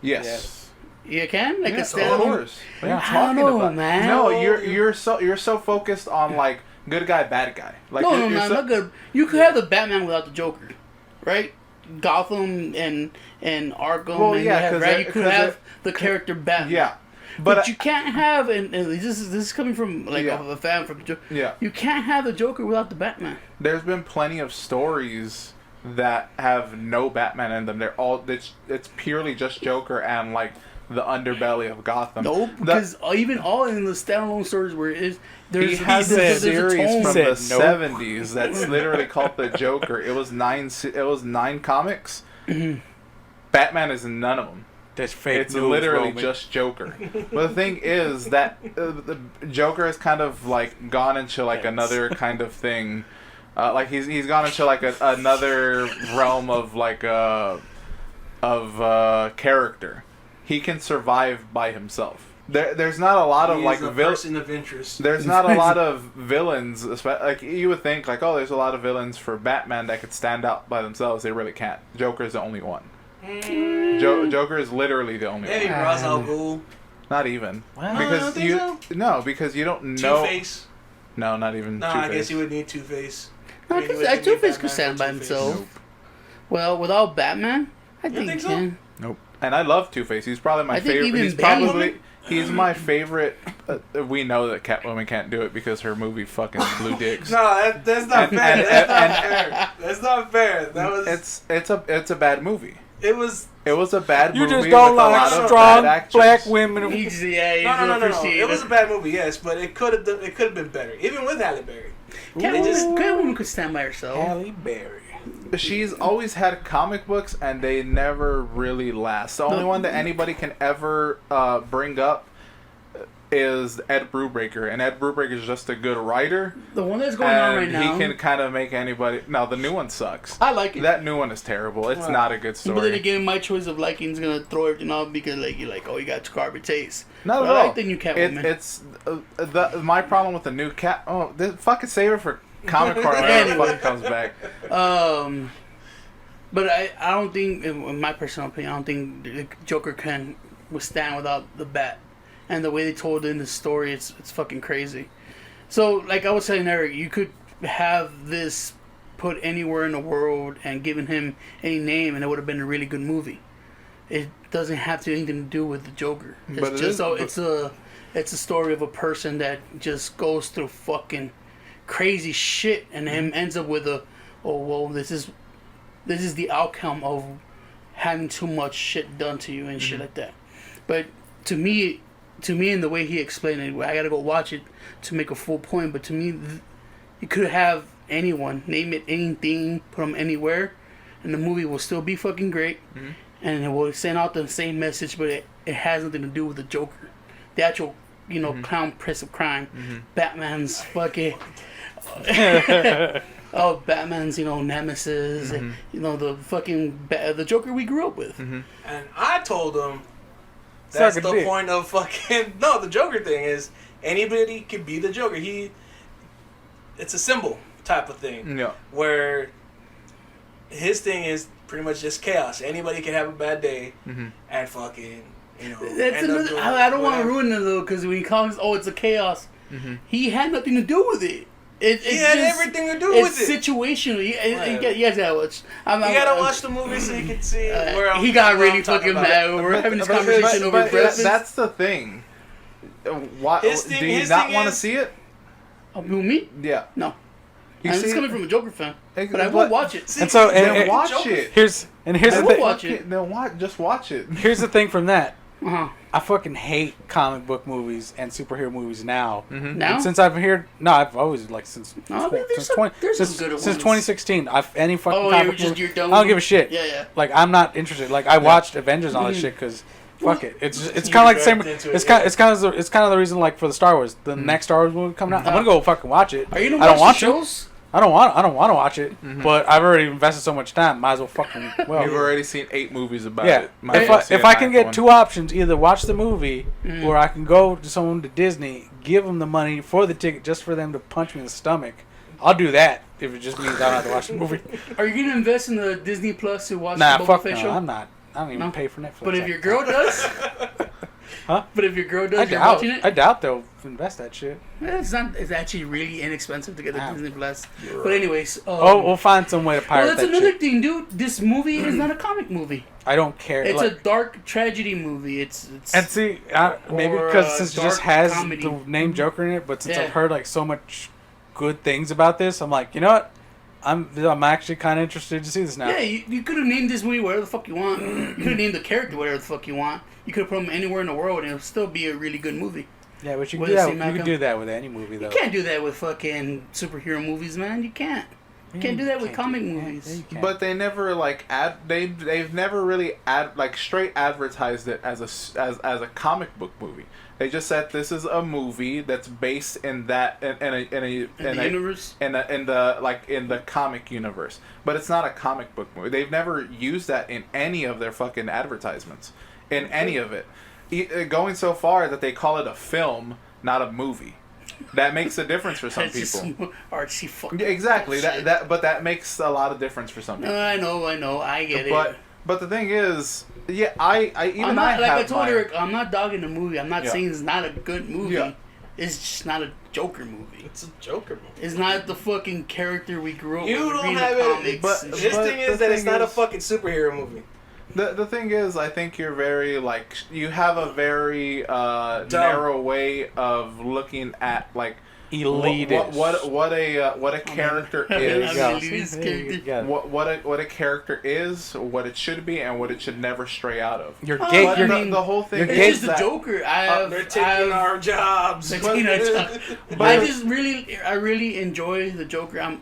Yes. You can, like a Of standalone. course. What are you I talking don't know, about? man. No, you're so focused on like good guy, bad guy. Like No, you're so- not good. You could have the Batman without the Joker, right? Gotham and Arkham. Well, and yeah, you have, 'cause right? it- You could 'cause have it- the character Batman. Yeah, But you can't have, and this is coming from like Yeah. a fan from Joker. Yeah. You can't have the Joker without the Batman. There's been plenty of stories that have no Batman in them. It's purely just Joker and like the underbelly of Gotham. Nope, because even all in the standalone stories where it is, He has a there's a series tone. from Said the nope. 70s that's literally called The Joker. It was 9 comics. Batman is in none of them. That's fake It's news, literally Roman. just Joker. But the thing is that the Joker has kind of like gone into like another kind of thing. Like he's gone into like another realm of like character. He can survive by himself. There's not a lot of He like is a villains. person of interest. There's not a lot of villains. Like you would think, like there's a lot of villains for Batman that could stand out by themselves. They really can't. Joker's the only one. Joker is literally the only Maybe one. Ra's al Ghul. Not even don't because think so? because you don't know. Two-Face. No, not even. No, Two-Face. I guess you would need Two-Face. No, You would need Two-Face Batman could stand for by Two-Face. himself. Well, without Batman, I think think he so? can. Nope. And I love Two-Face. He's probably my I think favorite. even He's Batwoman- probably he's my favorite. We know that Catwoman can't do it because her movie fucking blew dicks. No, that's not And- fair. and- That's not fair. That's not fair. That was. It's a bad movie. It was a bad You movie. just don't with a like lot of strong bad actors. black women. He's, no. appreciate It was a bad movie, yes, but it could have been better, even with Halle Berry. Catwoman could stand by herself. Halle Berry. She's always had comic books, and they never really last. The only one that anybody can ever bring up is Ed Brubaker, and Ed Brubaker is just a good writer. The one that's going on right and now. he can kind of make anybody. No, the new one sucks. I like it. That new one is terrible. It's not a good story. But then again, my choice of liking is gonna throw everything off because like you're like, oh, you got garbage taste. Not But at I all. like the new Catwoman. It's my problem with the new cat. Oh, fucking save it for Comic Con whenever it Anyway. fucking comes back. But I don't think, in my personal opinion, I don't think the Joker can withstand without the bat. And the way they told it in the story, it's fucking crazy. So, like I was saying, Eric, you could have this put anywhere in the world and given him any name, and it would have been a really good movie. It doesn't have to anything to do with the Joker. It's But it just is- it's a story of a person that just goes through fucking crazy shit, and him ends up with this is the outcome of having too much shit done to you and shit like that. But to me, in the way he explained it, I gotta go watch it to make a full point. But to me, you could have anyone name it anything, put them anywhere, and the movie will still be fucking great, and it will send out the same message. But it has nothing to do with the Joker, the actual clown prince of crime, Batman's fucking. Oh, Batman's, nemesis, and, the fucking the Joker we grew up with. And I told him that's Suck a the dick. point of fucking the Joker thing is anybody can be the Joker. It's a symbol type of thing. Yeah. Where his thing is pretty much just chaos. Anybody can have a bad day and fucking That's end up another. doing I don't want to whatever. ruin it though, because when he calls, it's a chaos. He had nothing to do with it. He had everything to do it's with it. situational. Whatever. You guys gotta watch. You gotta watch the movie so you can see where he got where really I'm talking fucking about. mad. We're having this conversation over but breakfast. that's the thing. Why, His do thing- you his not thing want to is- see it? Who, me? Yeah. No. You And see it's it? coming from a Joker fan, Ex- but I will but- watch it. See, And so- Then and- watch Joker- it. Here's I the will thing. watch it. Okay, then just watch it. Here's the thing from that. Uh-huh. I fucking hate comic book movies and superhero movies now. Now? And since I've been here, no, I've always since No, there's since some- 20 there's some since, good since ones. 2016. Any fucking Oh, comic you're movie, done I don't with give a shit. Yeah. Like I'm not interested. Like I watched Avengers and all that shit because fuck it. It's You kind of like the same. dragged into it, It's yeah. kind of the reason like for the Star Wars, the next Star Wars movie coming out. I'm gonna go fucking watch it. Are you gonna I don't watch the want to. shows? I don't want to watch it. But I've already invested so much time. Might as well fucking well. You've already seen 8 movies about Yeah, it. Might as if well I, see if a I can ninth get one. 2 options, either watch the movie or I can go to someone to Disney, give them the money for the ticket just for them to punch me in the stomach, I'll do that if it just means I don't have to watch the movie. Are you gonna invest in the Disney Plus to watch Nah, the Boba fuck Fett no, show? I'm not. I don't even No? pay for Netflix. But if your girl does, Huh? But if your girl I does, you're doubt. watching it. I doubt they'll invest that shit. It's not. It's actually really inexpensive to get the Ah. Disney Plus. But anyways, Oh, we'll find some way to pirate well, that's that another shit. thing, dude. This movie is not a comic movie. I don't care. It's like, a dark tragedy movie. It's and see, maybe or, because since it just dark has comedy. the name Joker in it, but since Yeah. I've heard like so much good things about this, I'm like, you know what? I'm actually kind of interested to see this now. yeah. You could have named this movie whatever the fuck you want. You could have named the character whatever the fuck you want. You could have put him anywhere in the world, and it would still be a really good movie. Yeah, but you What can, do does that, he you make can him? do that with any movie, though. You can't do that with fucking superhero movies, man. You can't. You can't do that with comic movies. But they never they've never really straight advertised it as a comic book movie. They just said this is a movie that's based in that in the universe? in the comic universe. But it's not a comic book movie. They've never used that in any of their fucking advertisements. In any of it. Going so far that they call it a film, not a movie. That makes a difference for some It's just people. some artsy fucking. Yeah, exactly. bullshit. But that makes a lot of difference for some people. I know, I get it. But the thing is, yeah, I I'm not, like I have told my, Eric, I'm not dogging the movie. I'm not Yeah. saying it's not a good movie. Yeah. It's just not a Joker movie. It's a Joker movie. It's not the fucking character we grew up You with. don't reading have the it, comics but- and but- shit. His thing the is that it's thing not a is- fucking superhero movie. The thing is, I think you're very you have a very narrow way of looking at Elitist. What a character is. What a character is, what it should be, and what it should never stray out of. You're gay. The whole thing it's is just the Joker. They're taking our jobs. I really enjoy the Joker.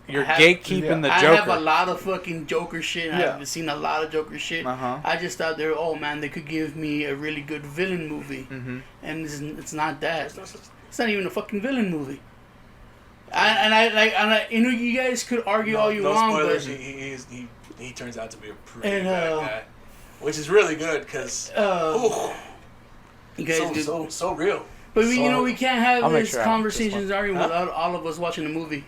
You're gatekeeping the Joker. I have a lot of fucking Joker shit. I've seen a lot of Joker shit. I just thought they could give me a really good villain movie, and it's not that. It's not even a fucking villain movie. You guys could argue all you want, spoilers, but he turns out to be a pretty bad guy, which is really good because you guys so real. But we can't have this conversations arguing without all of us watching the movie.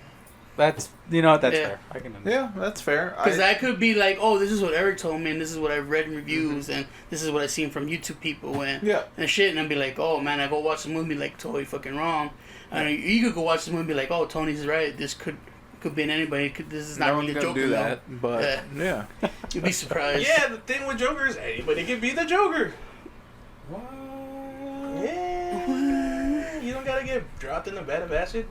That's fair. I can understand. Yeah, that's fair. Because that could be like, oh, this is what Eric told me, and this is what I've read in reviews, and this is what I've seen from YouTube people, and shit, and I'd be like, oh man, I go watch the movie like totally fucking wrong, and you could go watch the movie and be like, oh, Tony's right, this could be in anybody. This is not really Joker. Do that, but yeah, you'd be surprised. Yeah, the thing with Joker is anybody can be the Joker. What? Yeah, you don't gotta get dropped in the bed of acid.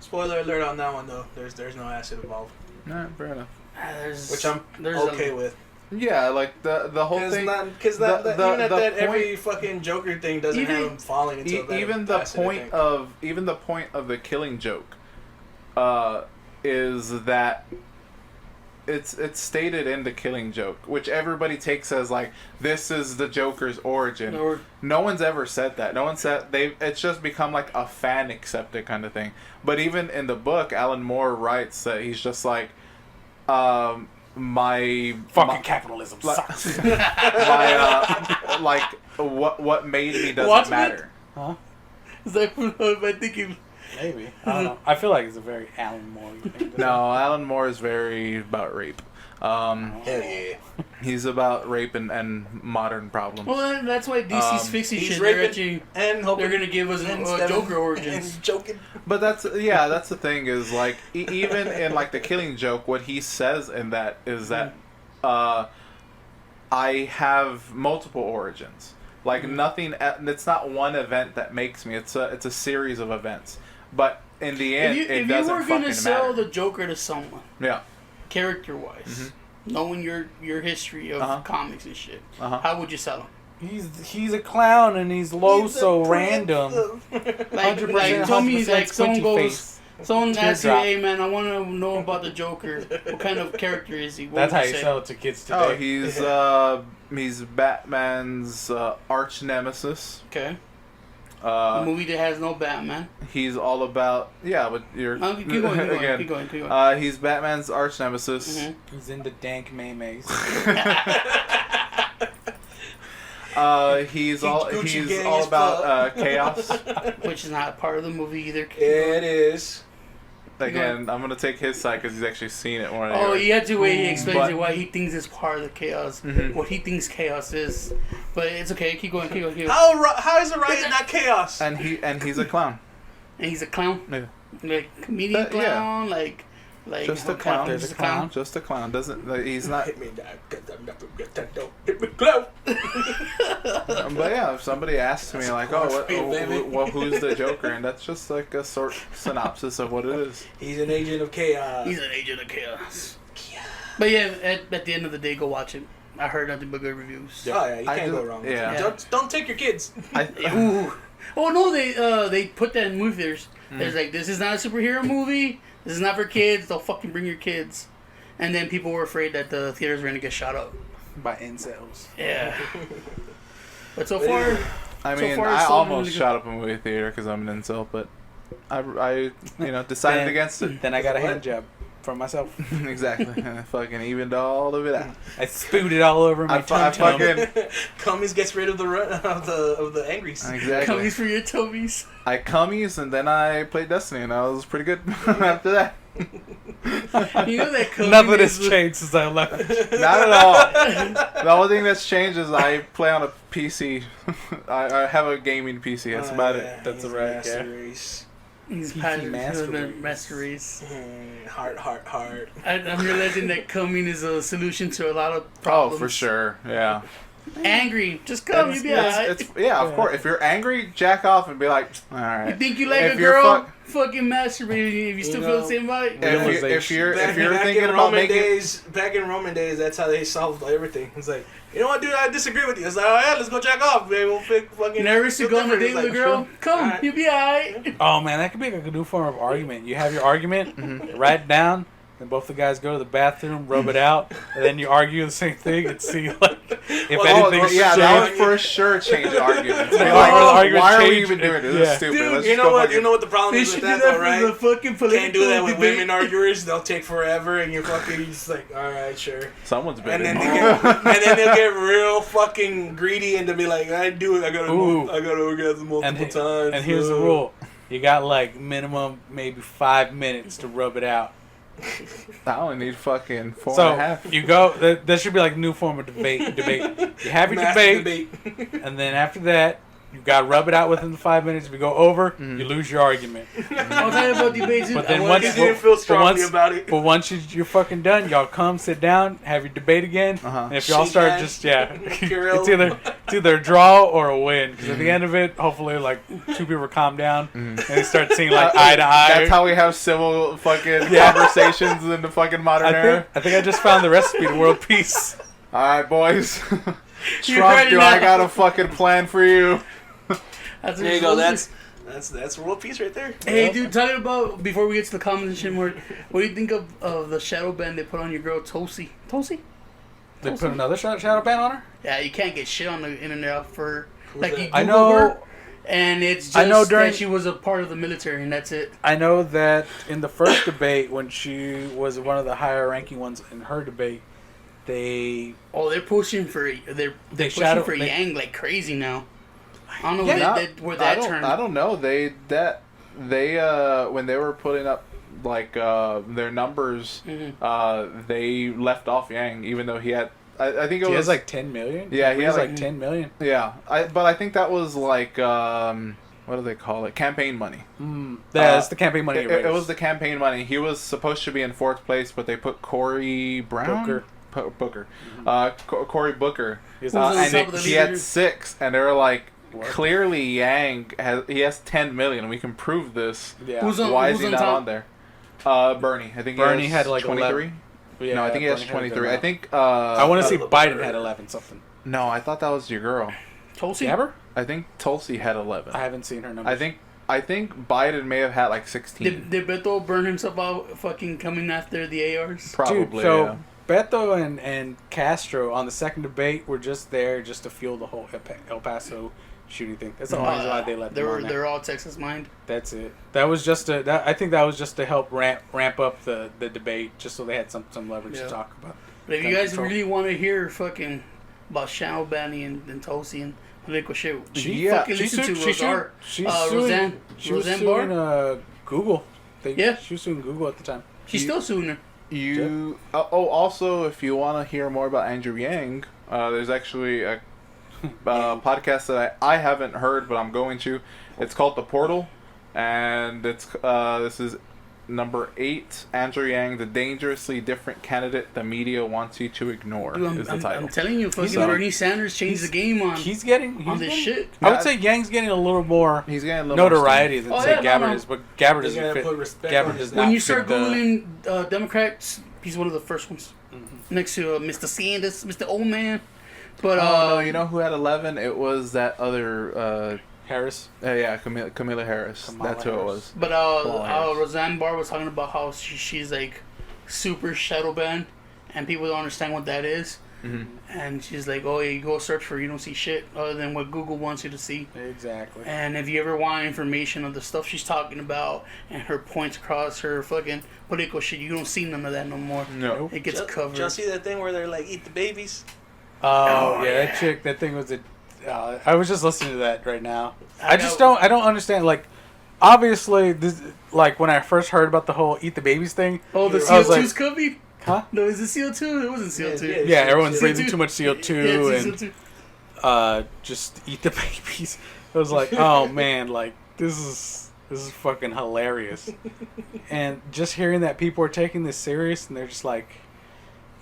Spoiler alert on that one though. There's no acid involved. No, fair enough. Which I'm okay with. Yeah, like the whole thing. Because every fucking Joker thing doesn't have him falling into a bed even the point of the Killing Joke, is that it's stated in the Killing Joke, which everybody takes as like this is the Joker's origin. No one's ever said that. No one said it's just become like a fan accepted kind of thing. But even in the book, Alan Moore writes that he's just like, capitalism sucks. What made me doesn't matter. Huh? Is that what I'm thinking? Maybe. I don't know. I feel like it's a very Alan Moore thing. No, Alan Moore is very about rape. Hell yeah. He's about rape and modern problems. Well, that's why DC's fixing shit. They're gonna give us Joker origins. Joking. But that's the thing is like even in like the Killing Joke, what he says in that is that I have multiple origins. Like nothing. It's not one event that makes me. It's a series of events. But in the end, it doesn't fucking matter. If you were gonna sell the Joker to someone, yeah, character-wise, knowing your history of comics and shit, how would you sell him? He's a clown and he's so random. 100%. Tell me, like someone asks you, "Hey man, I want to know about the Joker. What kind of character is he?" That's how you sell it to kids today. Oh, he's Batman's arch nemesis. Okay. A movie that has no Batman. He's all about but you're keep going. He's Batman's arch nemesis. Mm-hmm. He's into dank memes. He's all about chaos, which is not part of the movie either. It is. Again, I'm gonna take his side because he's actually seen it more. Oh, you have to wait. He explains why he thinks it's part of the chaos. What he thinks chaos is, but it's okay. Keep going. How is a riot not chaos? And he's a clown. And he's a clown. Yeah. Like comedian clown. Like just a clown. Just a clown. Just a clown. He's not. Hit me down, 'cause I'm not gonna get that dope. Hit me clown. But yeah, if somebody asks me like, who's the Joker, and that's just like a short synopsis of what it is. He's an agent of chaos. But yeah, at the end of the day, go watch it. I heard nothing but good reviews. Oh yeah, you can't go wrong. Yeah. Don't take your kids. Oh no, they put that in movie theaters. There's like, this is not a superhero movie. This is not for kids. Don't fucking bring your kids. And then people were afraid that the theaters were gonna get shot up by incels. Yeah. But so far, I almost shot up a movie theater because I'm an incel, but I decided against it. Then I got a hand job from myself. Exactly. I fucking evened all of it out. I spewed it all over my tum tum. Cummies gets rid of the angries. Exactly. Cummies for your tummies. I cummies and then I played Destiny and I was pretty good after that. You know that nothing has changed since I left. Not at all. The only thing that's changed is I play on a PC. I have a gaming PC. That's about it. That's right. He's master race. Heart. I'm realizing that coming is a solution to a lot of problems. Oh, for sure. Yeah. Angry, just come. You be alright. Of course. If you're angry, jack off and be like, all right. You think you like If a you're girl? Fucking masturbating. If you still You feel know, the same way. If you're Back thinking in about Roman making days, back in Roman days, that's how they solved everything. It's like, you know what, dude? I disagree with you. It's like, all right, let's go jack off, man. We'll fucking. Nervous to feel go on a different. date with a It's girl? like, Come, alright. you'll be alright. Oh man, that could be like a new form of argument. You have your argument, write it down, then both the guys go to the bathroom, rub it out, and then you argue the same thing and see like if anything's that changed. would for sure change the argument. Like, Like, the argument why are we changed. even doing this? Yeah. This is stupid. Dude, Let's You just know go what? fucking- You know what the problem They is should with do that, that though, for right? the fucking political Can't do that with debate. women arguers. They'll take forever, and you're fucking just like, all right, sure. Someone's been And then, in. and then they'll get real fucking greedy and they'll be like, I do it. I gotta orgasm multiple And, times. and here's the rule: you got like minimum maybe 5 minutes to rub it out. I only need fucking 4.5. So you go. That should be like a new form of debate. You have your Mass debate, and then after that, you got to rub it out within the 5 minutes. If you go over, you lose your argument. I'll tell you about debates. But then He once didn't feel strongly once- about it. But once you're fucking done, y'all come sit down, have your debate again, and if y'all Shake start hands. just Kirill. it's either a draw or a win. Because at the end of it, hopefully like two people calm down and they start seeing like eye to eye. That's how we have civil fucking conversations in the fucking modern era. I think I just found the recipe to world peace. All right, boys. You're Trump, ready do now. I got a fucking plan for you? That's what There you you're go. supposed to- That's world peace right there. Hey, dude, talking about, before we get to the comments and shit more, what do you think of the shadow band they put on your girl, Tosi? Tosi? They put another shadow ban on her. Yeah, you can't get shit on the internet for, like, that? you I Google know. her, and it's just I know during- that she was a part of the military, and that's it. I know that in the first debate, when she was one of the higher ranking ones in her debate, they Oh, they're pushing for, they're pushing shadow- for they- Yang like crazy now. I don't know Yeah. where that turned. I don't know. They when they were putting up like their numbers, they left off Yang, even though he had. I think it he was has like 10 million. Yeah, he has like like 10 million. Yeah, but I think that was like what do they call it? Campaign money. That's the campaign money. It was the campaign money. He was supposed to be in fourth place, but they put Cory Brown. Booker. Cory Booker. He's on And top of the he had leader? 6, and they were like, What? clearly Yang has 10 million. We can prove this. Yeah. Who's on- Why is who's he on not top? on there? Bernie. I think Bernie he had like 23. 11. Yeah, No, I think he has Bernie had a good 23. I amount. think. I want to see Biden had 11 something. No, I thought that was your girl. Tulsi? Gabber? I think Tulsi had 11. I haven't seen her numbers. I think Biden may have had like 16. Did Beto burn himself out fucking coming after the ARs? Probably. Dude, so Yeah. Beto and Castro on the second debate were just there just to fuel the whole El Paso shooting thing. That's the only reason why they let them on there. They're all Texas mind. That's it. That was just I think that was just to help ramp up the debate, just so they had some leverage Yeah. to talk about. But if you Gun guys control. really want to hear fucking about shadow banning and Tulsi and political shit, Yeah. fucking listen to Roseanne. She was Roseanne suing Barr. Google. Yeah. She was suing Google at the time. She's still suing her. Also, if you want to hear more about Andrew Yang, there's actually a podcast that I haven't heard, but I'm going to. It's called The Portal, and it's this is number 8. Andrew Yang, the dangerously different candidate the media wants you to ignore, Dude, is the title. I'm telling you, fucking on- Bernie Sanders changed the game on He's getting this shit. I would say Yang's getting a little more He's getting a little notoriety than Oh, say yeah, no, Gabbard no. is, but Gabbard You doesn't gotta fit. put respect Gabbard on does his not When you fit start the- googling Democrats, he's one of the first ones next to Mr. Sanders, Mr. Old Man. But Oh, you know who had 11? It was that other. Harris. Yeah, Camilla Harris. Kamala That's who it Harris. was. But Harris. Roseanne Barr was talking about how she's like super shadow banned, and people don't understand what that is. And she's like, "Oh, yeah, you go search for it, you don't see shit other than what Google wants you to see." Exactly. And if you ever want information of the stuff she's talking about and her points across her fucking political shit, you don't see none of that no more. No. It gets covered. Did y'all see that thing where they're like, eat the babies? Oh, Oh, yeah, yeah. that chick. That thing was a. I was just listening to that right now. I I just know. don't. I don't understand. Like, obviously, this. Like when I first heard about the whole "eat the babies" thing. Oh, the I was CO2's like, coming? huh? No, is it CO2? It wasn't CO2. Yeah, Yeah, everyone's CO2. breathing too much CO2 Yeah, it's and CO2. just eat the babies. I was like, oh man, like this is fucking hilarious. And just hearing that people are taking this serious and they're just like,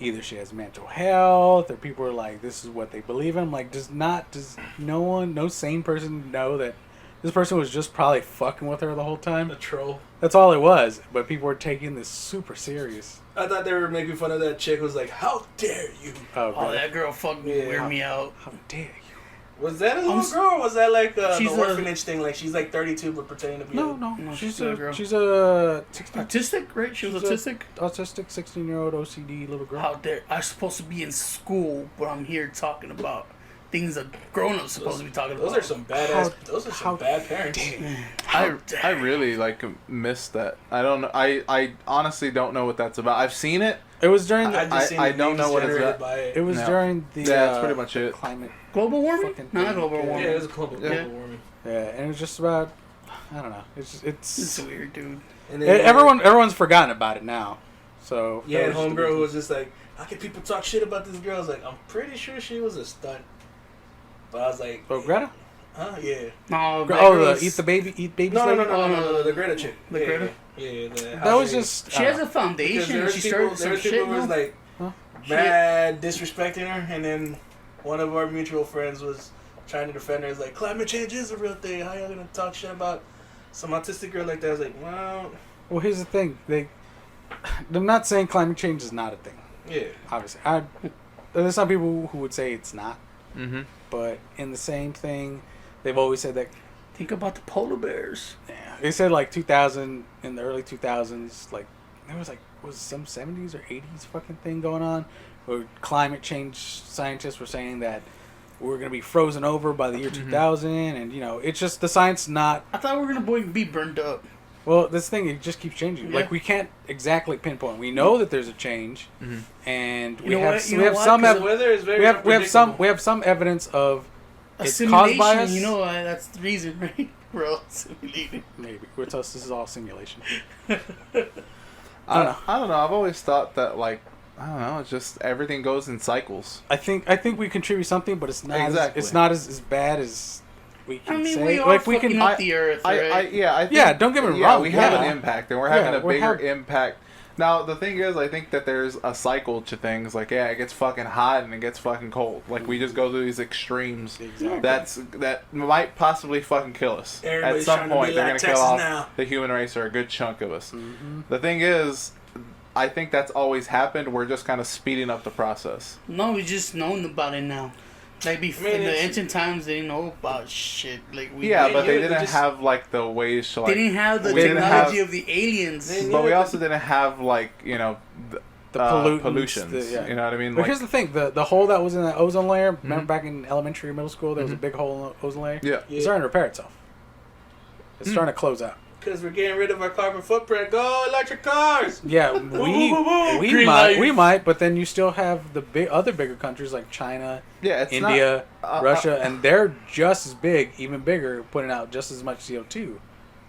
either she has mental health, or people are like, this is what they believe in. I'm like, does no sane person know that this person was just probably fucking with her the whole time? A troll. That's all it was. But people were taking this super serious. I thought they were making fun of that chick who was like, how dare you? Oh, that girl fucking weird me out. How dare you? Was that a little girl, or was that like the She's orphanage thing? Like she's like 32 but pretending to be No, she's she's a a girl. she's a 16, Autistic, right? She was autistic. autistic 16-year-old OCD little girl. How dare I'm supposed to be in school, but I'm here talking about things that grown-ups supposed to be talking about. Those are some badass. Those are some bad parents. I really like missed that. I don't know. I honestly don't know what that's about. I've seen it. It was during the, I don't know what it's generated about. by it. it was No. during the That's pretty much it. climate. global warming. Fucking No, not thing. global Yeah, warming. it was a global warming. Yeah, and it was just about, I don't know. It's It's weird, dude. And then, everyone's forgotten about it now. So Yeah, that and was just homegirl the- was just like, how can people talk shit about this girl? I was like, I'm pretty sure she was a stunt. But I was like, Oh, Greta? huh? Yeah. No, Oh, the eat baby. No, Oh, the Greta chick. The yeah, Greta? Yeah, That was just. She has a foundation. Because there And was she people, started there some was shit. people who was No? like Huh? mad disrespecting her, and then one of our mutual friends was trying to defend her. He's like, climate change is a real thing. How y'all gonna talk shit about some autistic girl like that? I was like, well, Well, here's the thing. I'm not saying climate change is not a thing. yeah. Obviously, there's some people who would say it's not. Mm-hmm. But in the same thing, they've always said that. Think about the polar bears. Yeah, they said like 2000 in the early 2000s, like there was some 70s or 80s fucking thing going on, where climate change scientists were saying that we're gonna be frozen over by the year 2000, and it's just the science not. I thought we were gonna be burned up. Well, this thing it just keeps changing. Yeah. Like we can't exactly pinpoint. We know that there's a change, and You know what? some The weather is very we have some evidence of A it's simulation. caused by us. You know, that's the reason, right? We're all simulated. Maybe with us this is all simulation. I don't know. I've always thought that I don't know. It's just everything goes in cycles. I think we contribute something, but it's not Exactly. it's not as bad as we can I mean, say. we are Like we fucking can. up the earth, right? I think, Yeah, don't get me yeah, wrong, we have yeah. an impact, and we're having Yeah, a we're bigger hav- impact. Now, the thing is, I think that there's a cycle to things. Like, yeah, it gets fucking hot and it gets fucking cold. Like, we just go through these extremes. Exactly. That might possibly fucking kill us. Everybody's At some trying to point, be they're like going to Texas kill off now. the human race or a good chunk of us. Mm-hmm. The thing is, I think that's always happened. We're just kind of speeding up the process. No, we just known about it now. Like before, I mean, in the it's- ancient times, they didn't know about shit. Like we, Yeah, They but they knew it, they didn't just- have the ways to they didn't have the we didn't technology have- of the aliens. They- But we knew also didn't have The pollutants, pollutions. yeah. You know what I mean? But here's the thing: the hole that was in that ozone layer. Remember Mhm. back in elementary or middle school, there was a big hole in the ozone layer. yeah. It's starting to repair itself. It's Mm. starting to close out. Because we're getting rid of our carbon footprint. Go electric cars! Yeah, we Green might, light. but then you still have the other bigger countries like China, Yeah, it's India, not, Russia, and they're just as big, even bigger, putting out just as much CO2.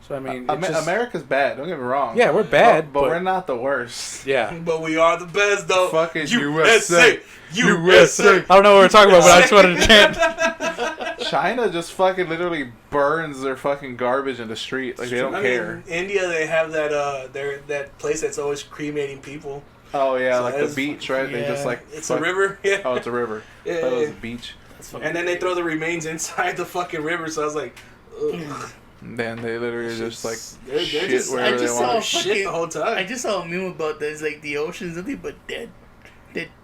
So I mean, it's just, America's bad. Don't get me wrong. yeah, we're bad, but we're not the worst. Yeah, But we are the best, though. Fucking USA! USA. I don't know what we're talking about, but I just wanted to chant. China just fucking literally burns their fucking garbage in the street. Like they don't I care. mean, India, they have that place that's always cremating people. Oh yeah, So like the that's- beach, right? They just yeah. It's a river. Yeah. Oh, it's a river. Yeah, I thought it was yeah. a beach. That's fucking And then they throw the remains inside the fucking river. So I was like, ugh. Then they literally just like They're shit just- I wherever they just want. saw- shit the whole time. I just saw a meme about this. Like the ocean's nothing but dead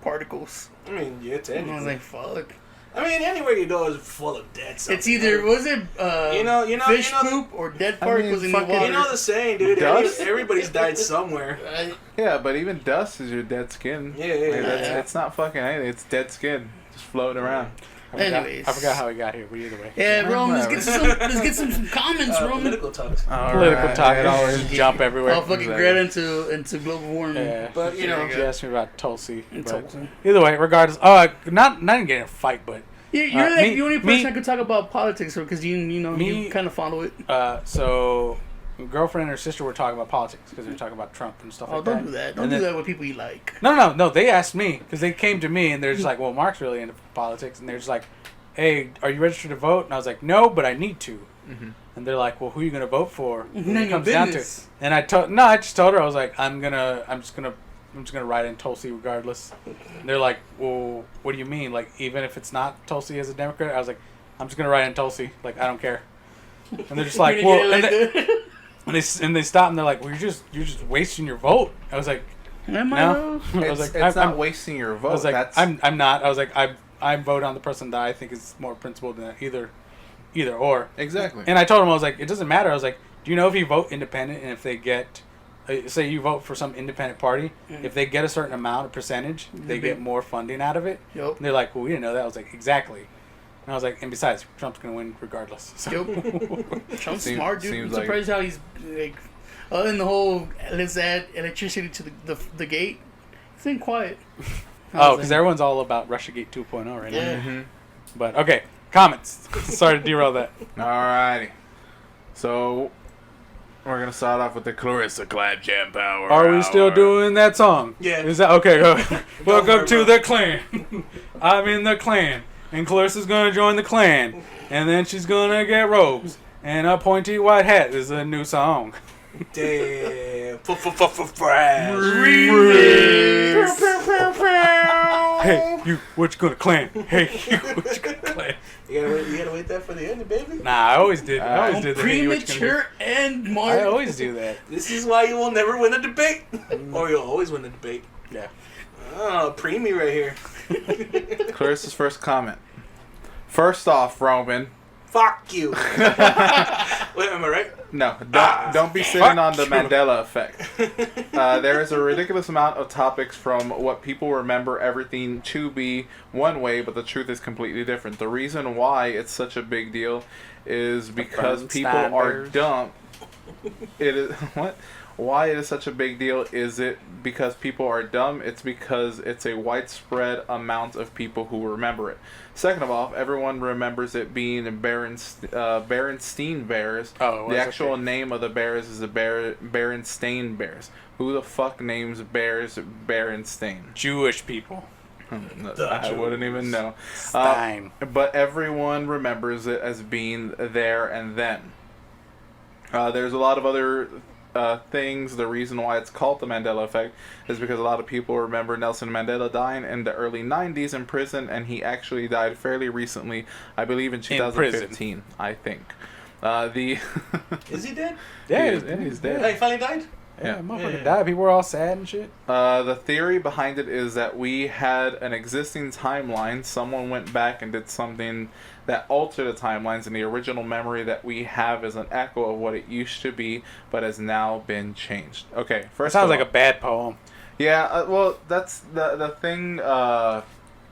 particles. I mean, yeah, it's And I was anything. like, fuck. I mean, anywhere you go is full of dead stuff. It's either was it You know- fish you know the- poop or dead I mean, particles in the fucking- water. You know the saying, dude. Dust? Everybody's died somewhere. Right? Yeah, but even dust is your dead skin. Yeah, yeah, Like, yeah. that's, it's not fucking anything. It's dead skin just floating around. Anyways. I forgot how we got here, but either way. Yeah, Rome. Let's get some comments, Roman. Political talks. Political talk, it always jump everywhere. I'll fucking Exactly. Greta into global warming. Yeah, But, you know, she asked me about Tulsi. And But Tulsi. either way, regardless, not even getting a fight, but You're like me- the only person me- that could talk about politics because you Me- kind of follow it. so my girlfriend and her sister were talking about politics because they were talking about Trump and stuff Oh, like that. don't do that. Don't And do then- that with people you like. No. They asked me because they came to me and they're just like, "Well, Mark's really into politics," and they're just like, "Hey, are you registered to vote?" And I was like, "No, but I need to." Mm-hmm. And they're like, "Well, who are you gonna vote for?" When None of it your comes down to it. business. And I just told her I was like, I'm just gonna I'm just gonna write in Tulsi regardless. And they're like, well, what do you mean? Like, even if it's not Tulsi as a Democrat? I was like, I'm just gonna write in Tulsi. Like, I don't care. And they're just like, well, and they stop and they're like, well, you're just wasting your vote. I was like, no. I was It's like, not wasting your vote. I was like, I'm not. I was like, I vote on the person that I think is more principled than either or. Exactly. And I told him, I was like, it doesn't matter. I was like, do you know if you vote independent and if they get, say you vote for some independent party, if they get a certain amount of percentage, they get more funding out of it. Yep. And they're like, well, we didn't know that. I was like, exactly. And I was like, and besides, Trump's going to win regardless. So. Yep. Trump's smart, dude. I'm like... surprised how he's like, in the whole let's add electricity to the gate. It's been quiet. Oh, because everyone's all about Russiagate 2.0 right now. Yeah. Mm-hmm. But okay, comments. Sorry to derail that. Alrighty. So we're gonna start off with the Clarissa Clap Jam Power. Are we still doing that song? Yeah. Is that okay? Welcome to the clan. I'm in the clan, and Clarissa's gonna join the clan, and then she's gonna get robes and a pointy white hat. This is a new song. Damn. Hey, you, what you gonna clan? Hey, you, what you gonna clan? You gotta wait that for the end, baby. Nah, I always did. I always did the hey, what you gonna Premature and do. Mark. I always do that. This is why you will never win a debate. Or you'll always win a debate. Yeah. Oh, preemie right here. Clarissa's first comment. First off, Roman. Fuck you. Wait, am I right? No, don't be sitting on the Mandela effect. There is a ridiculous amount of topics from what people remember everything to be one way, but the truth is completely different. The reason why it's such a big deal is because people are dumb. It is what? Why it is such a big deal? Is it because people are dumb? It's because it's a widespread amount of people who remember it. Second of all, everyone remembers it being Berenstain Bears. Oh, the actual name of the bears is the Berenstain Bears. Who the fuck names bears Berenstain? Jewish people. I wouldn't even know. Stein. But everyone remembers it as being there and then. There's a lot of other things. The reason why it's called the Mandela Effect is because a lot of people remember Nelson Mandela dying in the early 90s in prison, and he actually died fairly recently, I believe in 2015, I think. Is he dead? Yeah, he's dead. He finally died? Yeah, motherfucker died. People were all sad and shit. The theory behind it is that we had an existing timeline. Someone went back and did something that altered the timelines, and the original memory that we have is an echo of what it used to be, but has now been changed. Okay, first sounds like a bad poem. Yeah, well, that's the thing.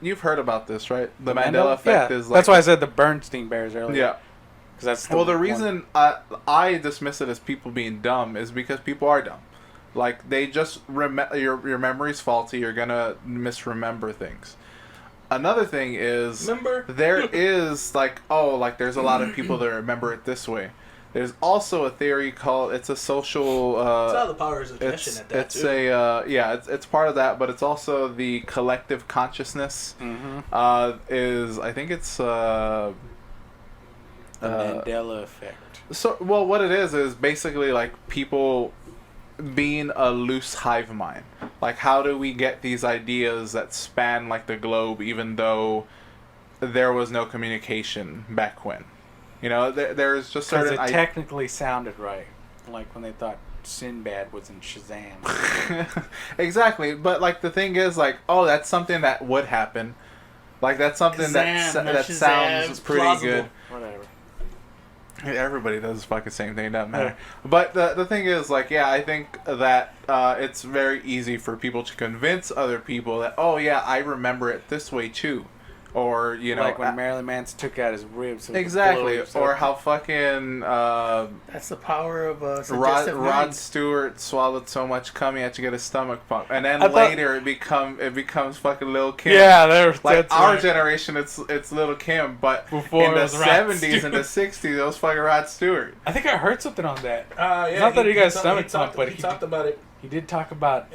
You've heard about this, right? The Mandela Effect is like... That's why I said the Bernstein Bears earlier. Yeah. That's the reason I dismiss it as people being dumb is because people are dumb. Like, they just your memory's faulty. You're gonna misremember things. Another thing is there is there's a lot of people that remember it this way. There's also a theory called it's a social. It's all the powers of attention at that too. It's part of that, but it's also the collective consciousness. Mm-hmm. I think it's. The Mandela effect. So, well, what it is basically like people being a loose hive mind. Like, how do we get these ideas that span like the globe, even though there was no communication back when? You know, there's just certain... Because it technically sounded right. Like when they thought Sinbad was in Shazam. Exactly. But, like, the thing is, like, oh, that's something that would happen. Like, that's something that sounds pretty plausible. good. Whatever. Everybody does the fucking same thing. It doesn't matter. But the thing is, like, yeah, I think that it's very easy for people to convince other people that, oh, yeah, I remember it this way, too. Or, you know... Like when Marilyn Manson took out his ribs. So exactly. Or how fucking... that's the power of Rod Stewart swallowed so much cum he had to get a stomach pump. And then later it becomes fucking Lil' Kim. Yeah, like our generation, it's Lil' Kim. But before in the 70s and the 60s, it was fucking Rod Stewart. I think I heard something on that. Yeah, not that he got a stomach pump, but he talked about it. He did talk about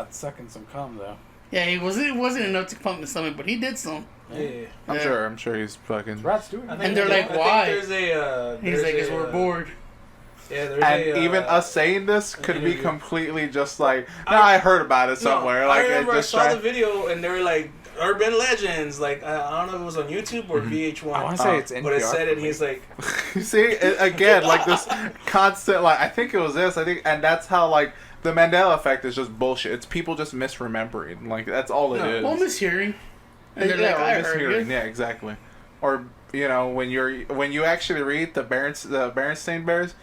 sucking some cum, though. Yeah, it wasn't enough to pump the stomach, but he did some. Yeah. I'm sure he's fucking... Rod Stewart. And they're like, why? He's like, because we're bored. Yeah, and even us saying this could be interview. completely just like, I heard about it somewhere. No, like, I remember I just saw the video and they were like urban legends. Like I don't know if it was on YouTube or VH1. I want to say it's NPR. But it said it. And he's like, You see, again, like this constant, like, I think it was this, and that's how, like, the Mandela effect is just bullshit. It's people just misremembering. Like, that's all it is. Well, mishearing. And they're Yeah, like, or I heard mishearing. you. Yeah, exactly. Or, you know, when you actually read the Berenstain Bears,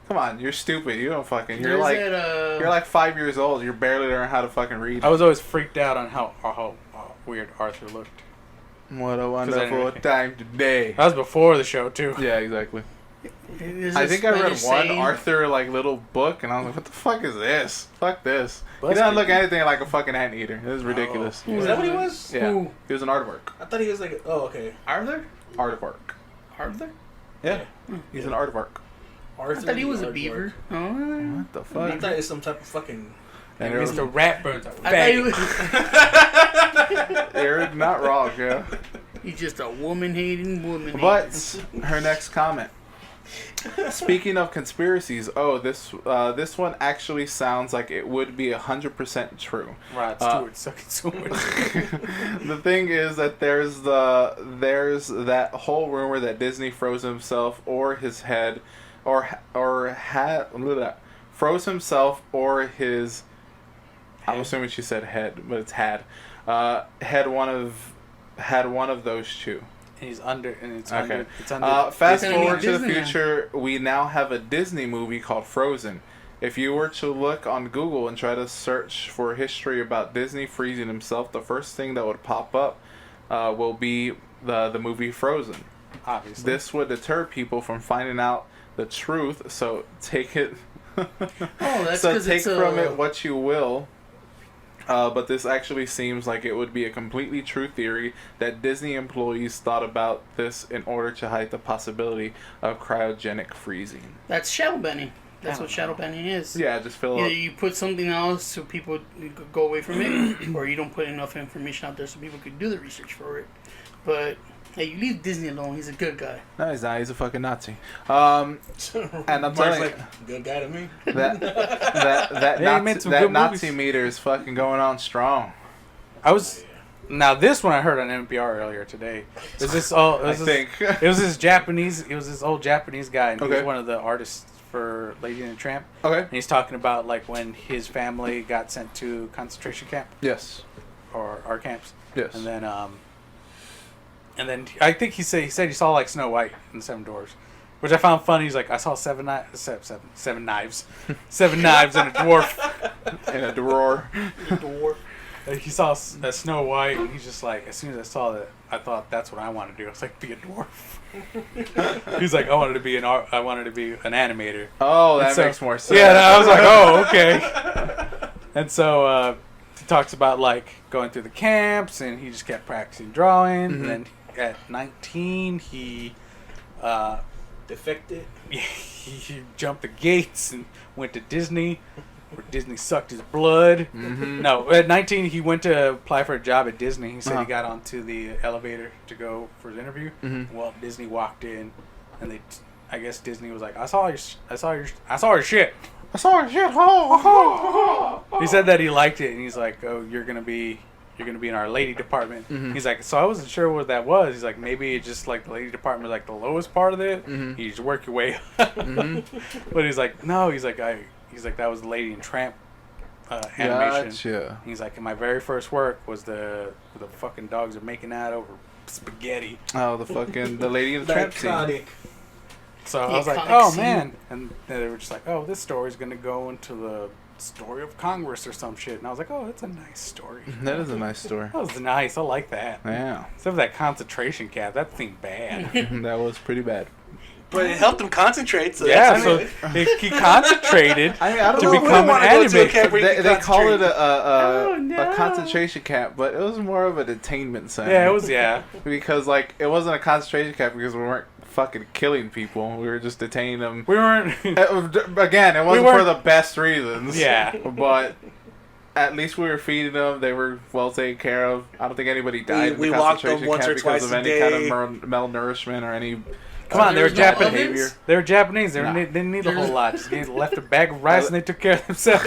come on, you're stupid. You don't fucking, you're like 5 years old. You're barely learning how to fucking read. I was always freaked out on how weird Arthur looked. What a wonderful time today. That was before the show too. Yeah, exactly. Is I this think I read what one you're saying? Arthur like little book, and I was like, "What the fuck is this? Fuck this!" Well, He that's doesn't look anything like a fucking anteater. It was ridiculous. Who is that what he was? Yeah, Who? he was an aardvark. I thought he was like, oh, okay. Arthur? Aardvark. Arthur? Yeah, he's an aardvark. Arthur I thought he was a the beaver. Aardvark. Oh. What the I fuck? thought it was some type of fucking. And Mr. Ratburn's a I thought he faggot. was... you're not wrong, yeah. He's just a woman-hating woman. But her next comment. Speaking of conspiracies, this one actually sounds like it would be 100% true. Rod Stewart sucking so much. The thing is that there's that whole rumor that Disney froze himself or his head, froze himself or his. I'm assuming she said head, but it's had one of those two. And he's under, and it's Okay. under. It's under. Fast Disney. forward to the Disney. future, we now have a Disney movie called Frozen. If you were to look on Google and try to search for history about Disney freezing himself, the first thing that would pop up will be the movie Frozen. Obviously. This would deter people from finding out the truth, so take it. Oh, that's So because take it's from it what you will. But this actually seems like it would be a completely true theory that Disney employees thought about this in order to hide the possibility of cryogenic freezing. That's shadow banning. That's I what don't shadow know. banning is. Yeah, just fill Either up. you put something else so people go away from it, or you don't put enough information out there so people could do the research for it. But hey, you leave Disney alone. He's a good guy. No, he's not. He's a fucking Nazi. And I'm Mark's telling you, like, good guy to me. that Yeah, he made Nazi, some that good Nazi movies. meter is fucking going on strong. I was. Now this one I heard on NPR earlier today. Is this all? I think. It was this Japanese. It was this old Japanese guy, and he Okay. was one of the artists for Lady and the Tramp. Okay. And he's talking about like when his family got sent to concentration camp Yes. or our camps, Yes. and then I think he said he saw like Snow White in the Seven Dwarfs, which I found funny. He's like, I saw seven knives, seven knives and a dwarf. In a drawer. Dwarf. Like, he saw a Snow White, and he's just like, as soon as I saw that, I thought that's what I want to do. I was like, be a dwarf. He's like, I wanted to be an animator. Oh, that And so- makes more sense. Yeah, and I was like, oh, okay. And so he talks about like going through the camps, and he just kept practicing drawing. Mhm. And then at 19, he Defected. he jumped the gates and went to Disney, where Disney sucked his blood. Mhm. No, at 19, he went to apply for a job at Disney. He said Uh-huh. he got onto the elevator to go for his interview. Mhm. Well, Disney walked in, and I guess Disney was like, I saw your shit. I saw a shit. He said that he liked it, and he's like, "Oh, you're gonna be in our lady department." Mhm. He's like, "So I wasn't sure what that was." He's like, "Maybe it's just like the lady department is like the lowest part of it. Mhm. You just work your way up." Mhm. But he's like, "No." He's like, that was Lady and Tramp animation." Gotcha. He's like, "My very first work was the fucking dogs are making out over spaghetti." Oh, the Lady in the Tramp scene. Iconic. So I The was like, iconic "Oh scene. man!" And they were just like, "Oh, this story's gonna go into the story of Congress or some shit." And I was like, "Oh, that's a nice story. That is a nice story. That was nice. I like that." Yeah, Except for that concentration camp, that seemed bad. that was pretty bad. But it helped him concentrate. So Yeah, that's so he concentrated I mean, I don't to know. become an animator. They call it Oh, no. a concentration camp, but it was more of a detainment center. Yeah, it was. Yeah, because like it wasn't a concentration camp because we weren't fucking killing people. We were just detaining them. we weren't. Again, it wasn't for weren't- the best reasons. Yeah. but at least we were feeding them. They were well taken care of. I don't think anybody died We in the walked them concentration once camp or because twice of a any kind day. of malnourishment or any Come on, they're There's no Japanese. ovens? They're Japanese. They didn't need a whole lot. Just left a bag of rice and they took care of themselves.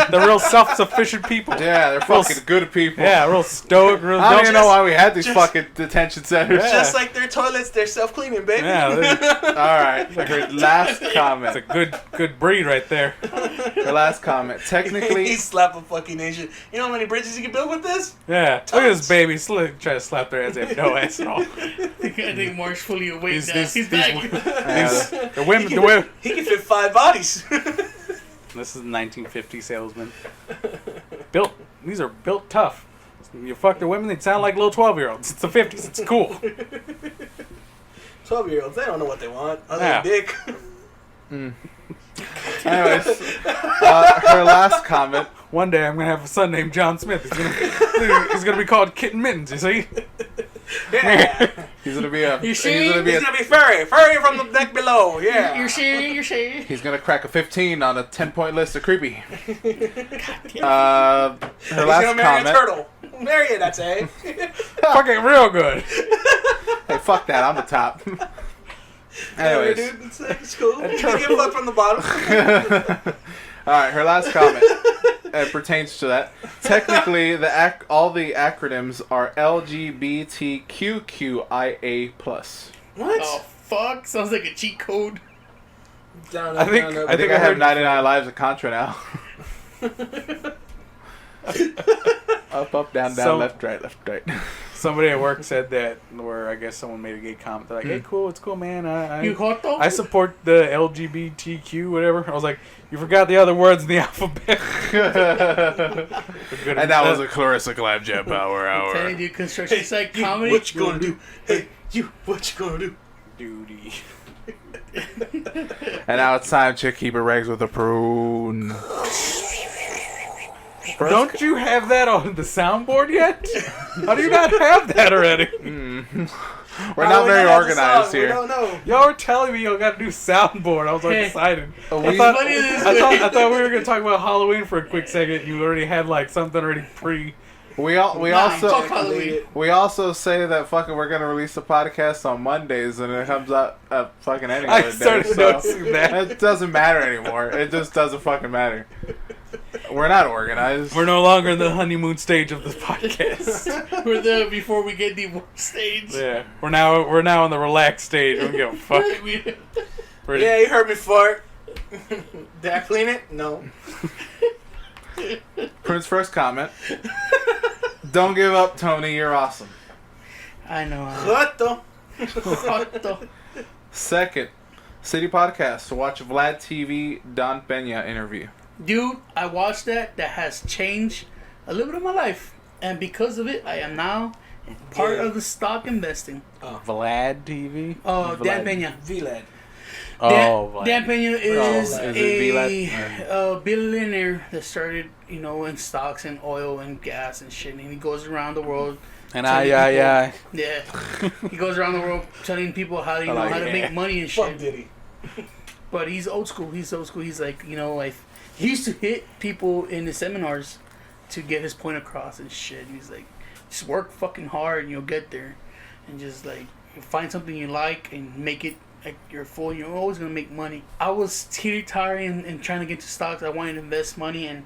They're real self-sufficient people. Yeah, they're fucking good people. Yeah, real stoic. Real. I don't even know why we had these just- fucking detention centers. Yeah. Just like their toilets, they're self-cleaning, baby. Yeah, All right, her last comment. it's a good breed right there. Her last comment. he Technically, slap a fucking Asian. You know how many bridges you can build with this? Yeah, look at this baby. Try to slap their ass. They have no ass at all. I think Mark's fully awake These- now. these- He's these- back. The women. He can fit 5 bodies. This is 1950 salesman. These are built tough. You fuck the women, they sound like little 12-year-olds. It's the 50s. It's cool. 12-year-olds, they don't know what they want other Yeah. than dick. anyways, her last comment. One day I'm gonna have a son named John Smith. He's gonna be called Kitten Mittens. You see? Yeah. He's gonna be a. You He's see? gonna be He's a. gonna be furry from the neck below. Yeah. You're sure? He's gonna crack a 15 on a 10-point list of creepy. Her He's last gonna marry a comment. turtle. Marry it, I'd say. Fucking real good. Hey, fuck that! I'm the top. Whatever, Anyways, dude, it's cool. You can get fucked from the bottom. all right. Her last comment pertains to that. Technically, all the acronyms are LGBTQQIA+. What? Oh fuck! Sounds like a cheat code. Down, I think- down, I I think I have heard- 99 lives of Contra now. Up, down, So- left, right. Somebody at work said that, where I guess someone made a gay comment. They're like, "Hey, cool, it's cool, man. You hot though? I support the LGBTQ, whatever." I was like, "You forgot the other words in the alphabet." And that was a Clarissa Glamjam Power I'm telling Hour. you, construction site You, comedy. what you gonna do? Hey, you, what you gonna do? duty. And now it's time to keep it regs with a prune. Don't you have that on the soundboard yet? How do you not have that already? We're Oh, not we very don't have the organized song, We here. don't know. Y'all were telling me y'all got to do soundboard. I was like Hey. excited. We- I thought, funny this I way. thought we were gonna talk about Halloween for a quick second. You already had like something already pre. We Nah, fuck also Halloween. we also say that fucking we're gonna release the podcast on Mondays and it comes out fucking any I other day. started So noticing that. it doesn't matter anymore. It just doesn't fucking matter. We're not organized. We're no longer in the honeymoon stage of the podcast. We're there before we get divorced stage. Yeah, we're now in the relaxed stage. We don't give a fuck. We- We're- Yeah, you heard me fart. Did I clean it? No. Prince's first comment. Don't give up, Tony. You're awesome. I know. What the? Hot though. Second, City Podcast to watch Vlad TV Don Pena interview. Dude, I watched that. That has changed a little bit of my life. And because of it, I am now part Yeah. of the stock investing. Vlad TV. Dan Pena. VLAD. Oh, Vlad. Dan Pena is is it a billionaire that started, in stocks and oil and gas and shit. And he goes around the world. And telling I. Yeah. He goes around the world telling people how, like how to it. make money and Fuck shit. Diddy. But he's old school. He's like, like, he used to hit people in the seminars to get his point across and shit. He's like, just work fucking hard and you'll get there. And just like, find something you like and make it like you're full. You're always gonna make money. I was teeter-tottering and trying to get to stocks. I wanted to invest money and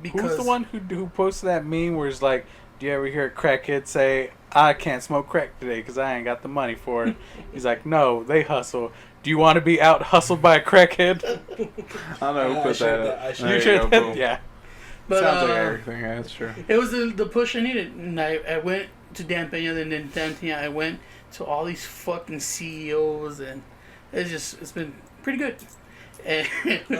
because Who's the one who posted that meme where it's like, do you ever hear a crackhead say, "I can't smoke crack today because I ain't got the money for it"? He's like, no, they hustle. Do you want to be out hustled by a crackhead? I don't know who I put shared that that. up. I There shared You you should. go, boom. Yeah. But, Sounds like everything. Yeah, that's true. it was the push I needed. And I went to Dan Pena, and then Dan Pena, I went to all these fucking CEOs, and it's been pretty good. And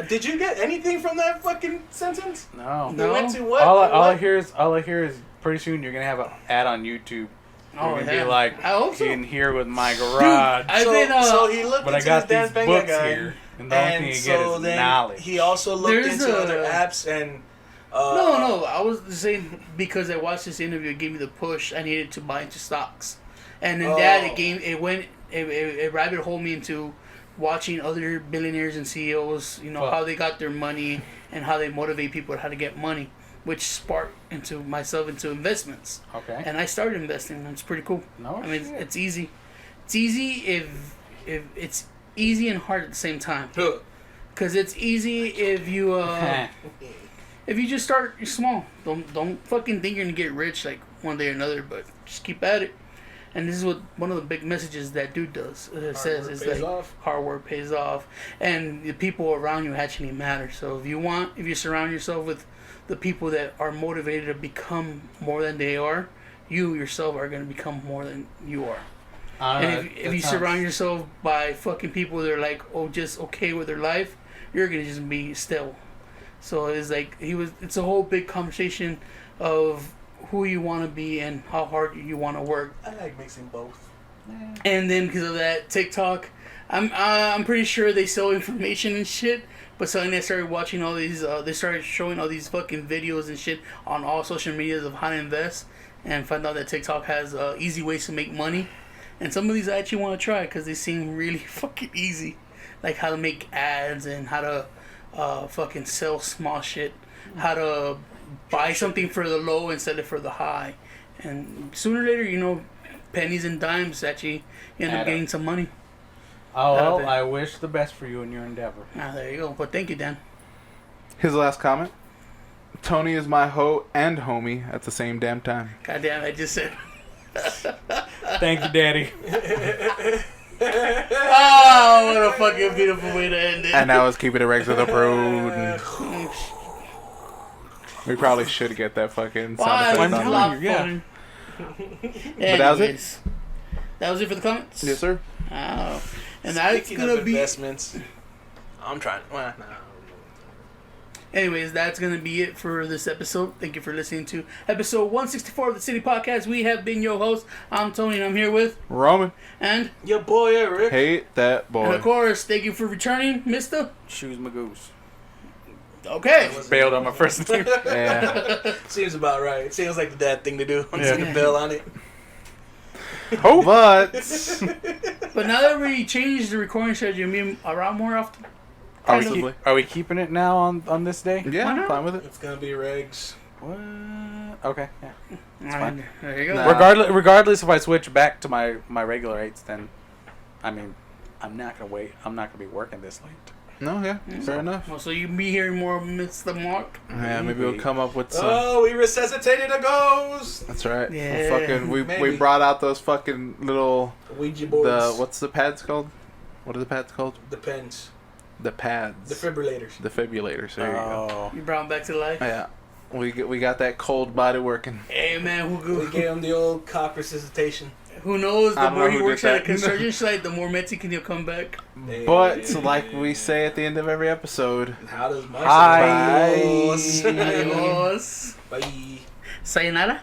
Did you get anything from that fucking sentence? No. No. We went to what? All I What? hear is pretty soon you're gonna have an ad on YouTube. oh, You're gonna yeah. be like, I hope so. in here with my Dude, garage. I've So, been, so he looked But I into got this these Dan Pena books guy, here, and the only thing and you get so is then knowledge. he also looked There's into a- other apps and. No, I was saying because I watched this interview, it gave me the push I needed to buy into stocks, and then it rabbit holed me into watching other billionaires and CEOs, Fuck. how they got their money and how they motivate people how to get money, which sparked into investments, Okay. and I started investing. And it's pretty cool. No I mean, shit. it's easy. It's easy if if it's easy and hard at the same time. Because it's easy if you just start small. Don't fucking think you're gonna get rich like one day or another, but just keep at it. And this is what one of the big messages that dude does. It says is like hard work pays off, and the people around you actually matter. So if you surround yourself with the people that are motivated to become more than they are, you yourself are gonna become more than you are. And if you surround yourself by fucking people that are like, just okay with their life, you're gonna just be still. So it's like it's a whole big conversation of who you want to be and how hard you want to work. I like mixing both. And then because of that TikTok, I'm pretty sure they sell information and shit. But suddenly I started watching all these. They started showing all these fucking videos and shit on all social medias of how to invest, and found out that TikTok has easy ways to make money. And some of these I actually want to try because they seem really fucking easy, like how to make ads and how to fucking sell small shit, how to buy something for the low and sell it for the high, and sooner or later, pennies and dimes actually end up getting some money. Oh, well, I wish the best for you in your endeavor. There you go. But thank you, Dan. His last comment. Tony is my hoe and homie at the same damn time. Goddamn, I just said. Thank you, Daddy. Oh, what a fucking beautiful way to end it. And that was Keeping It Rex with a Prude. We probably should get that fucking sound effect on. Yeah. Anyways, that was it for the comments? Yes, sir. Oh. And that's Speaking gonna of be investments. I'm trying. Well, nah. Anyways, that's going to be it for this episode. Thank you for listening to episode 164 of the City Podcast. We have been your host. I'm Tony, and I'm here with Roman. And your boy, Eric. Hate that boy. And of course, thank you for returning, Mr. Shoes Magoose. Okay. Bailed on my first name. Yeah. Seems about right. Seems like the dad thing to do. I'm just gonna bail on it. Oh, but now that we changed the recording schedule, me around more often. Are we keeping it now on this day? Yeah, I'm fine with it. It's gonna be regs. What? Okay, yeah. It's fine. There you go. Nah. Regardless if I switch back to my regular rates, then I'm not gonna wait. I'm not gonna be working this late. No, yeah, fair enough. Well, so you be hearing more Mr. Mark. Yeah, maybe we'll come up with some. Oh, we resuscitated a ghost. That's right. Yeah. We brought out those fucking little Ouija boards. what's the pads called? What are the pads called? Depends. The pads. Defibrillators. Defibrillators. There you go. You brought him back to life. Yeah, we got that cold body working. Hey man, We gave him the old cock resuscitation. who knows? The more he who works did at a that. construction site, the more Mexican he'll come back. But like we say at the end of every episode, How does my Bye. Adios. Bye. Sayonara.